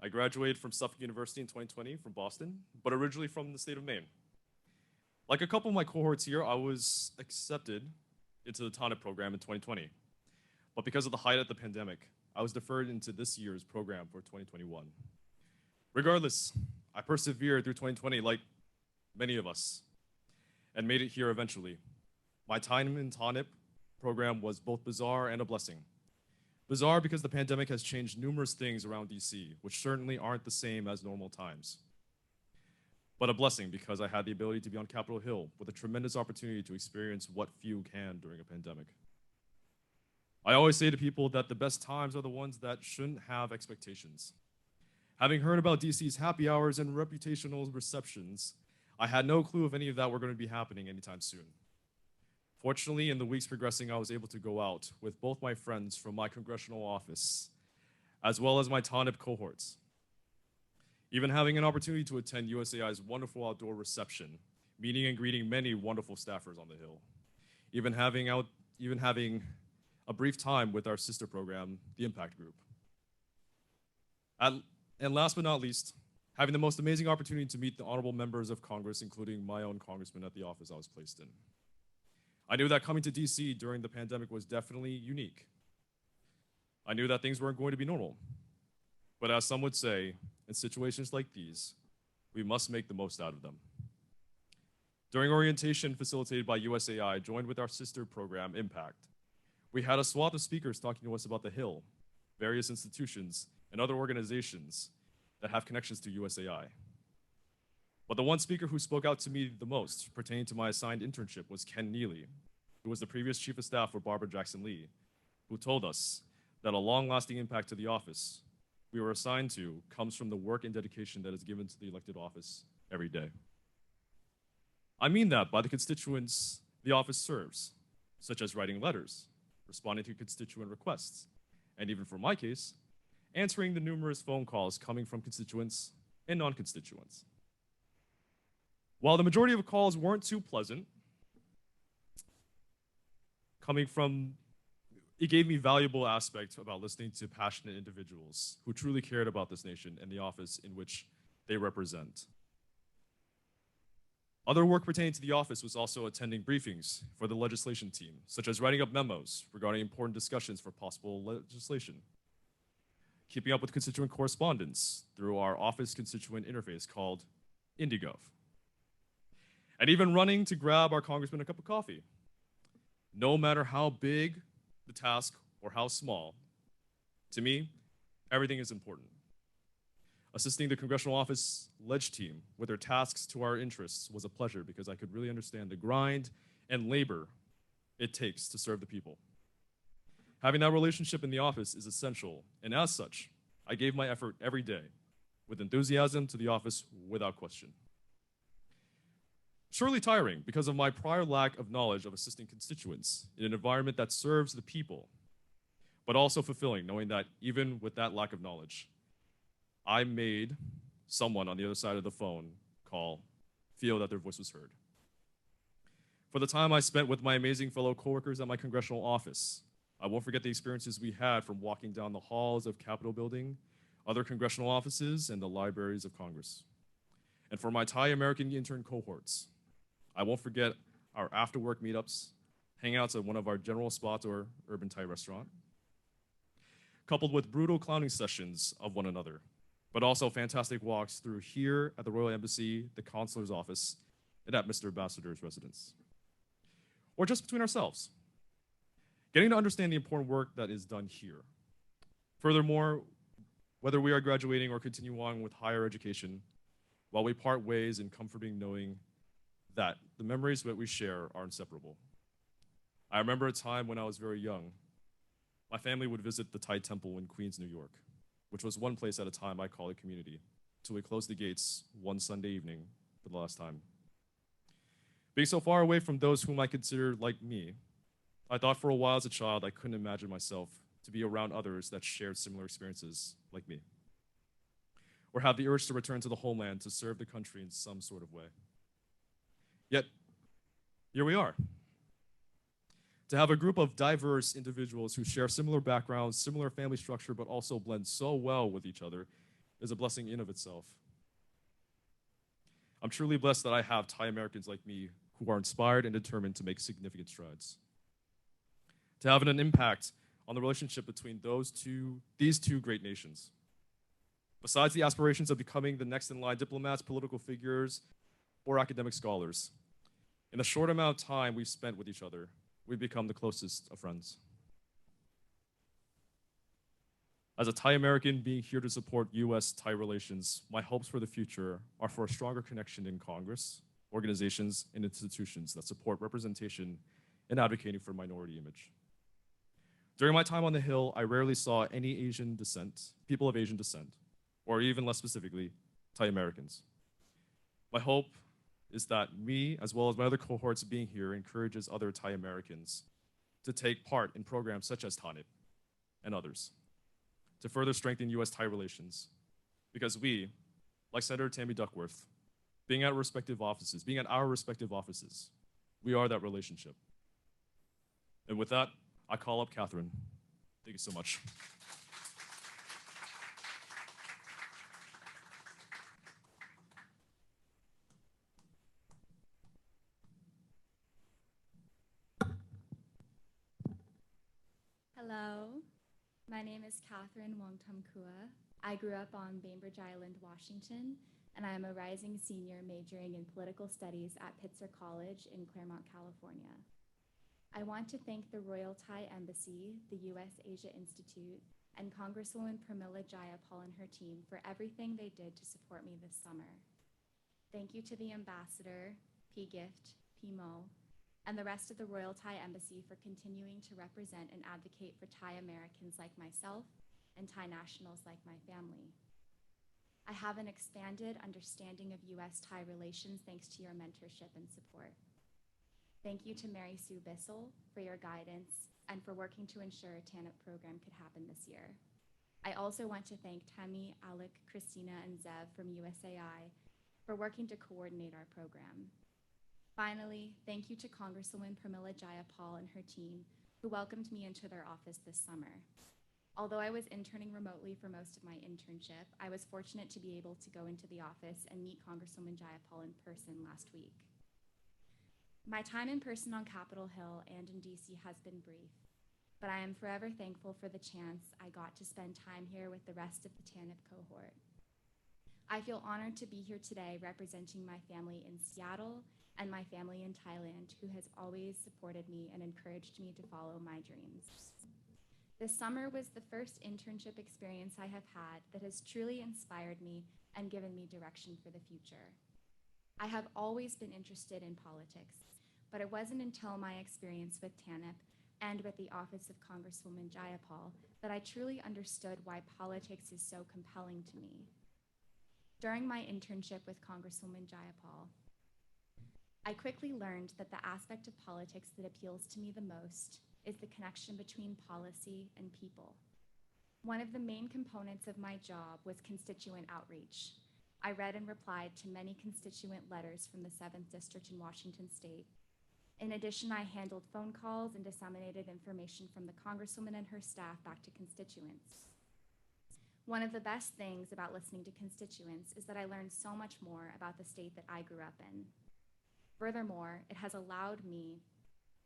I graduated from Suffolk University in 2020 from Boston, but originally from the state of Maine. Like a couple of my cohorts here, I was accepted into the TANIP program in 2020. But because of the height of the pandemic, I was deferred into this year's program for 2021. Regardless, I persevered through 2020 like many of us, and made it here eventually. My time in TANIP program was both bizarre and a blessing. Bizarre because the pandemic has changed numerous things around DC, which certainly aren't the same as normal times. But a blessing because I had the ability to be on Capitol Hill with a tremendous opportunity to experience what few can during a pandemic. I always say to people that the best times are the ones that shouldn't have expectations. Having heard about DC's happy hours and reputational receptions, I had no clue if any of that were going to be happening anytime soon. Fortunately, in the weeks progressing, I was able to go out with both my friends from my congressional office, as well as my TANIP cohorts. Even having an opportunity to attend USAI's wonderful outdoor reception, meeting and greeting many wonderful staffers on the Hill. Even having a brief time with our sister program, the Impact Group. And last but not least, having the most amazing opportunity to meet the honorable members of Congress, including my own congressman at the office I was placed in. I knew that coming to DC during the pandemic was definitely unique. I knew that things weren't going to be normal. But as some would say, in situations like these, we must make the most out of them. During orientation facilitated by USAI, joined with our sister program, Impact, we had a swath of speakers talking to us about the Hill, various institutions, and other organizations that have connections to USAI. But the one speaker who spoke out to me the most pertaining to my assigned internship was Ken Neely, who was the previous chief of staff for Barbara Jackson Lee, who told us that a long-lasting impact to the office we were assigned to comes from the work and dedication that is given to the elected office every day. I mean that by the constituents the office serves, such as writing letters, responding to constituent requests, and even for my case, answering the numerous phone calls coming from constituents and non-constituents. While the majority of calls weren't too pleasant, it gave me valuable aspects about listening to passionate individuals who truly cared about this nation and the office in which they represent. Other work pertaining to the office was also attending briefings for the legislation team, such as writing up memos regarding important discussions for possible legislation, keeping up with constituent correspondence through our office constituent interface called IndyGov, and even running to grab our congressman a cup of coffee. No matter how big the task or how small, to me, everything is important. Assisting the Congressional Office Ledge team with their tasks to our interests was a pleasure because I could really understand the grind and labor it takes to serve the people. Having that relationship in the office is essential, and as such, I gave my effort every day with enthusiasm to the office without question. Surely tiring because of my prior lack of knowledge of assisting constituents in an environment that serves the people, but also fulfilling knowing that even with that lack of knowledge, I made someone on the other side of the phone call feel that their voice was heard. For the time I spent with my amazing fellow coworkers at my congressional office, I won't forget the experiences we had from walking down the halls of Capitol Building, other congressional offices, and the libraries of Congress. And for my Thai American intern cohorts, I won't forget our after-work meetups, hangouts at one of our general spots or urban Thai restaurant, coupled with brutal clowning sessions of one another, but also fantastic walks through here at the Royal Embassy, the consular's office, and at Mr. Ambassador's residence. Or just between ourselves, getting to understand the important work that is done here. Furthermore, whether we are graduating or continue on with higher education, while we part ways in comforting knowing that the memories that we share are inseparable. I remember a time when I was very young, my family would visit the Thai temple in Queens, New York, which was one place at a time I call a community, till we closed the gates one Sunday evening for the last time. Being so far away from those whom I considered like me, I thought for a while as a child I couldn't imagine myself to be around others that shared similar experiences like me, or have the urge to return to the homeland to serve the country in some sort of way. Yet, here we are. To have a group of diverse individuals who share similar backgrounds, similar family structure, but also blend so well with each other is a blessing in of itself. I'm truly blessed that I have Thai Americans like me who are inspired and determined to make significant strides. To have an impact on the relationship between these two great nations. Besides the aspirations of becoming the next in line diplomats, political figures, or academic scholars, in the short amount of time we've spent with each other, we've become the closest of friends. As a Thai American being here to support US-Thai relations, my hopes for the future are for a stronger connection in Congress, organizations, and institutions that support representation and advocating for minority image. During my time on the Hill, I rarely saw any people of Asian descent, or even less specifically, Thai Americans. My hope is that me, as well as my other cohorts being here, encourages other Thai Americans to take part in programs such as TANIP and others to further strengthen US-Thai relations. Because we, like Senator Tammy Duckworth, being at our respective offices, we are that relationship. And with that, I call up Catherine. Thank you so much. Hello, my name is Catherine Wongtamkua. I grew up on Bainbridge Island, Washington, and I am a rising senior majoring in political studies at Pitzer College in Claremont, California. I want to thank the Royal Thai Embassy, the U.S. Asia Institute, and Congresswoman Pramila Jayapal and her team for everything they did to support me this summer. Thank you to the Ambassador, P-Gift, P-Mo, and the rest of the Royal Thai Embassy for continuing to represent and advocate for Thai Americans like myself and Thai nationals like my family. I have an expanded understanding of US-Thai relations thanks to your mentorship and support. Thank you to Mary Sue Bissell for your guidance and for working to ensure a TANIP program could happen this year. I also want to thank Tammy, Alec, Christina, and Zev from USAI for working to coordinate our program. Finally, thank you to Congresswoman Pramila Jayapal and her team who welcomed me into their office this summer. Although I was interning remotely for most of my internship, I was fortunate to be able to go into the office and meet Congresswoman Jayapal in person last week. My time in person on Capitol Hill and in DC has been brief, but I am forever thankful for the chance I got to spend time here with the rest of the TANIP cohort. I feel honored to be here today representing my family in Seattle and my family in Thailand, who has always supported me and encouraged me to follow my dreams. This summer was the first internship experience I have had that has truly inspired me and given me direction for the future. I have always been interested in politics, but it wasn't until my experience with TANIP and with the Office of Congresswoman Jayapal that I truly understood why politics is so compelling to me. During my internship with Congresswoman Jayapal, I quickly learned that the aspect of politics that appeals to me the most is the connection between policy and people. One of the main components of my job was constituent outreach. I read and replied to many constituent letters from the 7th District in Washington State. In addition, I handled phone calls and disseminated information from the Congresswoman and her staff back to constituents. One of the best things about listening to constituents is that I learned so much more about the state that I grew up in. Furthermore, it has allowed me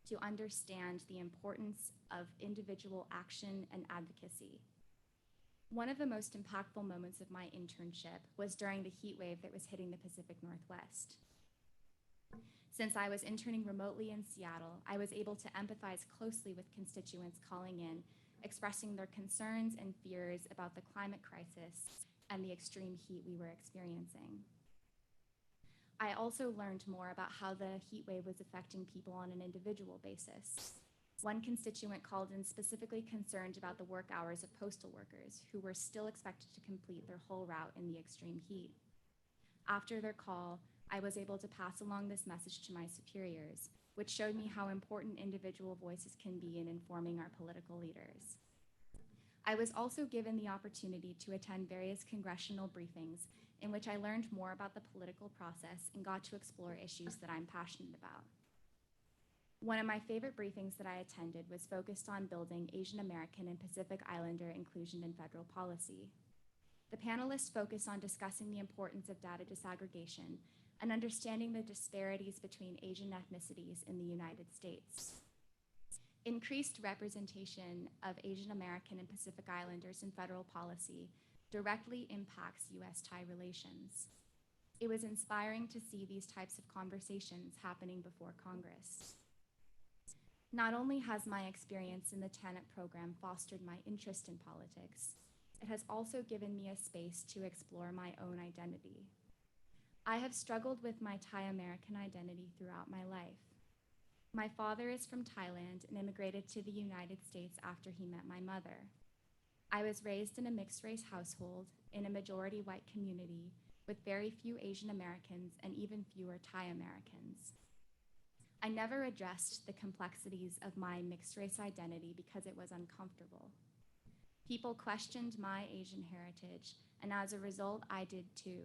to understand the importance of individual action and advocacy. One of the most impactful moments of my internship was during the heat wave that was hitting the Pacific Northwest. Since I was interning remotely in Seattle, I was able to empathize closely with constituents calling in, expressing their concerns and fears about the climate crisis and the extreme heat we were experiencing. I also learned more about how the heat wave was affecting people on an individual basis. One constituent called in specifically concerned about the work hours of postal workers who were still expected to complete their whole route in the extreme heat. After their call, I was able to pass along this message to my superiors, which showed me how important individual voices can be in informing our political leaders. I was also given the opportunity to attend various congressional briefings in which I learned more about the political process and got to explore issues that I'm passionate about. One of my favorite briefings that I attended was focused on building Asian American and Pacific Islander inclusion in federal policy. The panelists focused on discussing the importance of data disaggregation and understanding the disparities between Asian ethnicities in the United States. Increased representation of Asian American and Pacific Islanders in federal policy directly impacts U.S.-Thai relations. It was inspiring to see these types of conversations happening before Congress. Not only has my experience in the TANIP program fostered my interest in politics, it has also given me a space to explore my own identity. I have struggled with my Thai American identity throughout my life. My father is from Thailand and immigrated to the United States after he met my mother. I was raised in a mixed-race household in a majority white community with very few Asian Americans and even fewer Thai Americans. I never addressed the complexities of my mixed-race identity because it was uncomfortable. People questioned my Asian heritage, and as a result, I did too.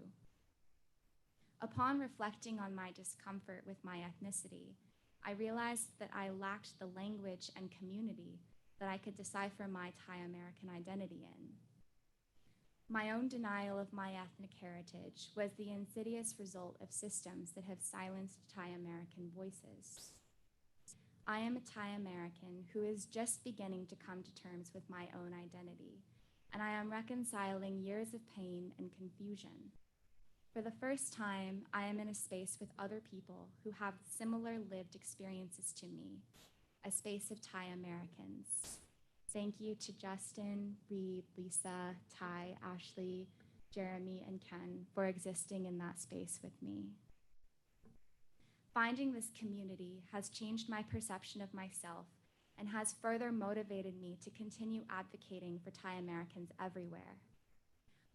Upon reflecting on my discomfort with my ethnicity, I realized that I lacked the language and community that I could decipher my Thai American identity in. My own denial of my ethnic heritage was the insidious result of systems that have silenced Thai American voices. I am a Thai American who is just beginning to come to terms with my own identity, and I am reconciling years of pain and confusion. For the first time, I am in a space with other people who have similar lived experiences to me, a space of Thai Americans. Thank you to Justin, Reed, Lisa, Ty, Ashley, Jeremy, and Ken for existing in that space with me. Finding this community has changed my perception of myself and has further motivated me to continue advocating for Thai Americans everywhere.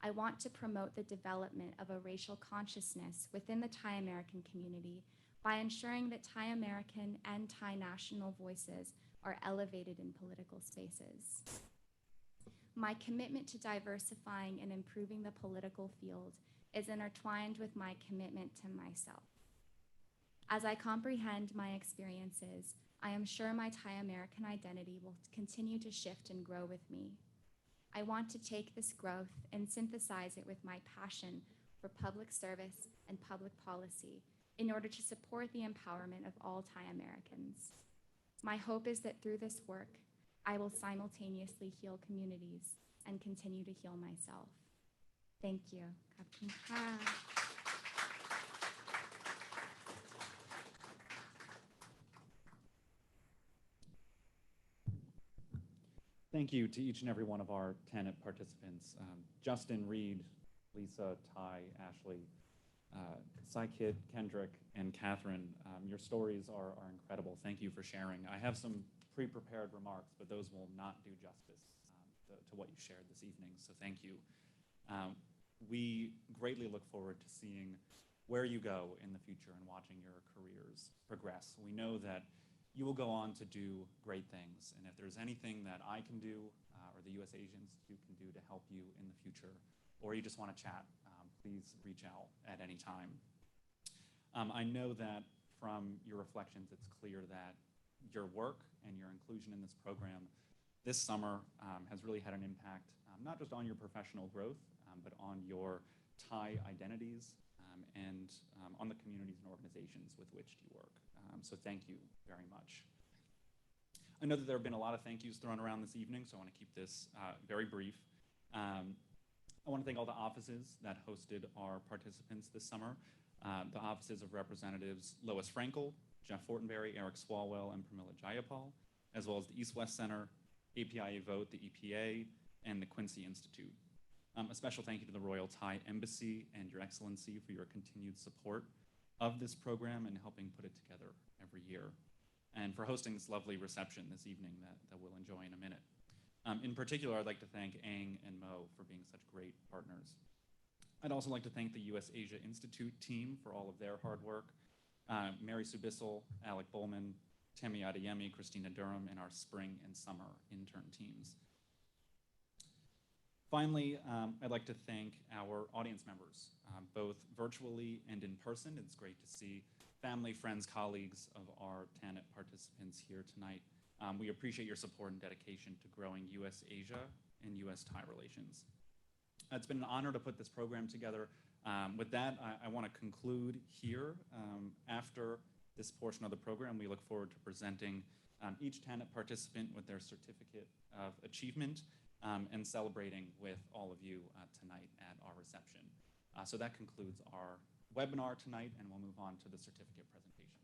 I want to promote the development of a racial consciousness within the Thai American community by ensuring that Thai American and Thai national voices are elevated in political spaces. My commitment to diversifying and improving the political field is intertwined with my commitment to myself. As I comprehend my experiences, I am sure my Thai American identity will continue to shift and grow with me. I want to take this growth and synthesize it with my passion for public service and public policy in order to support the empowerment of all Thai Americans. My hope is that through this work, I will simultaneously heal communities and continue to heal myself. Thank you. Khap khun kha. Thank you to each and every one of our TANIP participants. Justin, Reed, Lisa, Ty, Ashley, Sai-Kit, Kendrick, and Catherine. Your stories are incredible. Thank you for sharing. I have some pre-prepared remarks, but those will not do justice to what you shared this evening, so thank you. We greatly look forward to seeing where you go in the future and watching your careers progress. We know that you will go on to do great things, and if there's anything that I can do or the U.S. Asia Institute can do to help you in the future, or you just want to chat, please reach out at any time. I know that from your reflections, it's clear that your work and your inclusion in this program this summer has really had an impact, not just on your professional growth, but on your Thai identities and on the communities and organizations with which you work. So thank you very much. I know that there have been a lot of thank yous thrown around this evening, so I want to keep this very brief. I want to thank all the offices that hosted our participants this summer. The offices of Representatives Lois Frankel, Jeff Fortenberry, Eric Swalwell, and Pramila Jayapal, as well as the East-West Center, APIA Vote, the EPA, and the Quincy Institute. A special thank you to the Royal Thai Embassy and Your Excellency for your continued support of this program and helping put it together every year, and for hosting this lovely reception this evening that we'll enjoy in a minute. In particular, I'd like to thank Aang and Mo for being such great partners. I'd also like to thank the U.S. Asia Institute team for all of their hard work, Mary Sue Bissell, Alec Bowman, Tammy Adeyemi, Christina Durham, and our spring and summer intern teams. Finally, I'd like to thank our audience members, both virtually and in person. It's great to see family, friends, colleagues of our TANIP participants here tonight. We appreciate your support and dedication to growing U.S.-Asia and U.S.-Thai relations. It's been an honor to put this program together. With that, I want to conclude here. After this portion of the program, we look forward to presenting each TANIP participant with their certificate of achievement and celebrating with all of you tonight at our reception. So that concludes our webinar tonight, and we'll move on to the certificate presentation.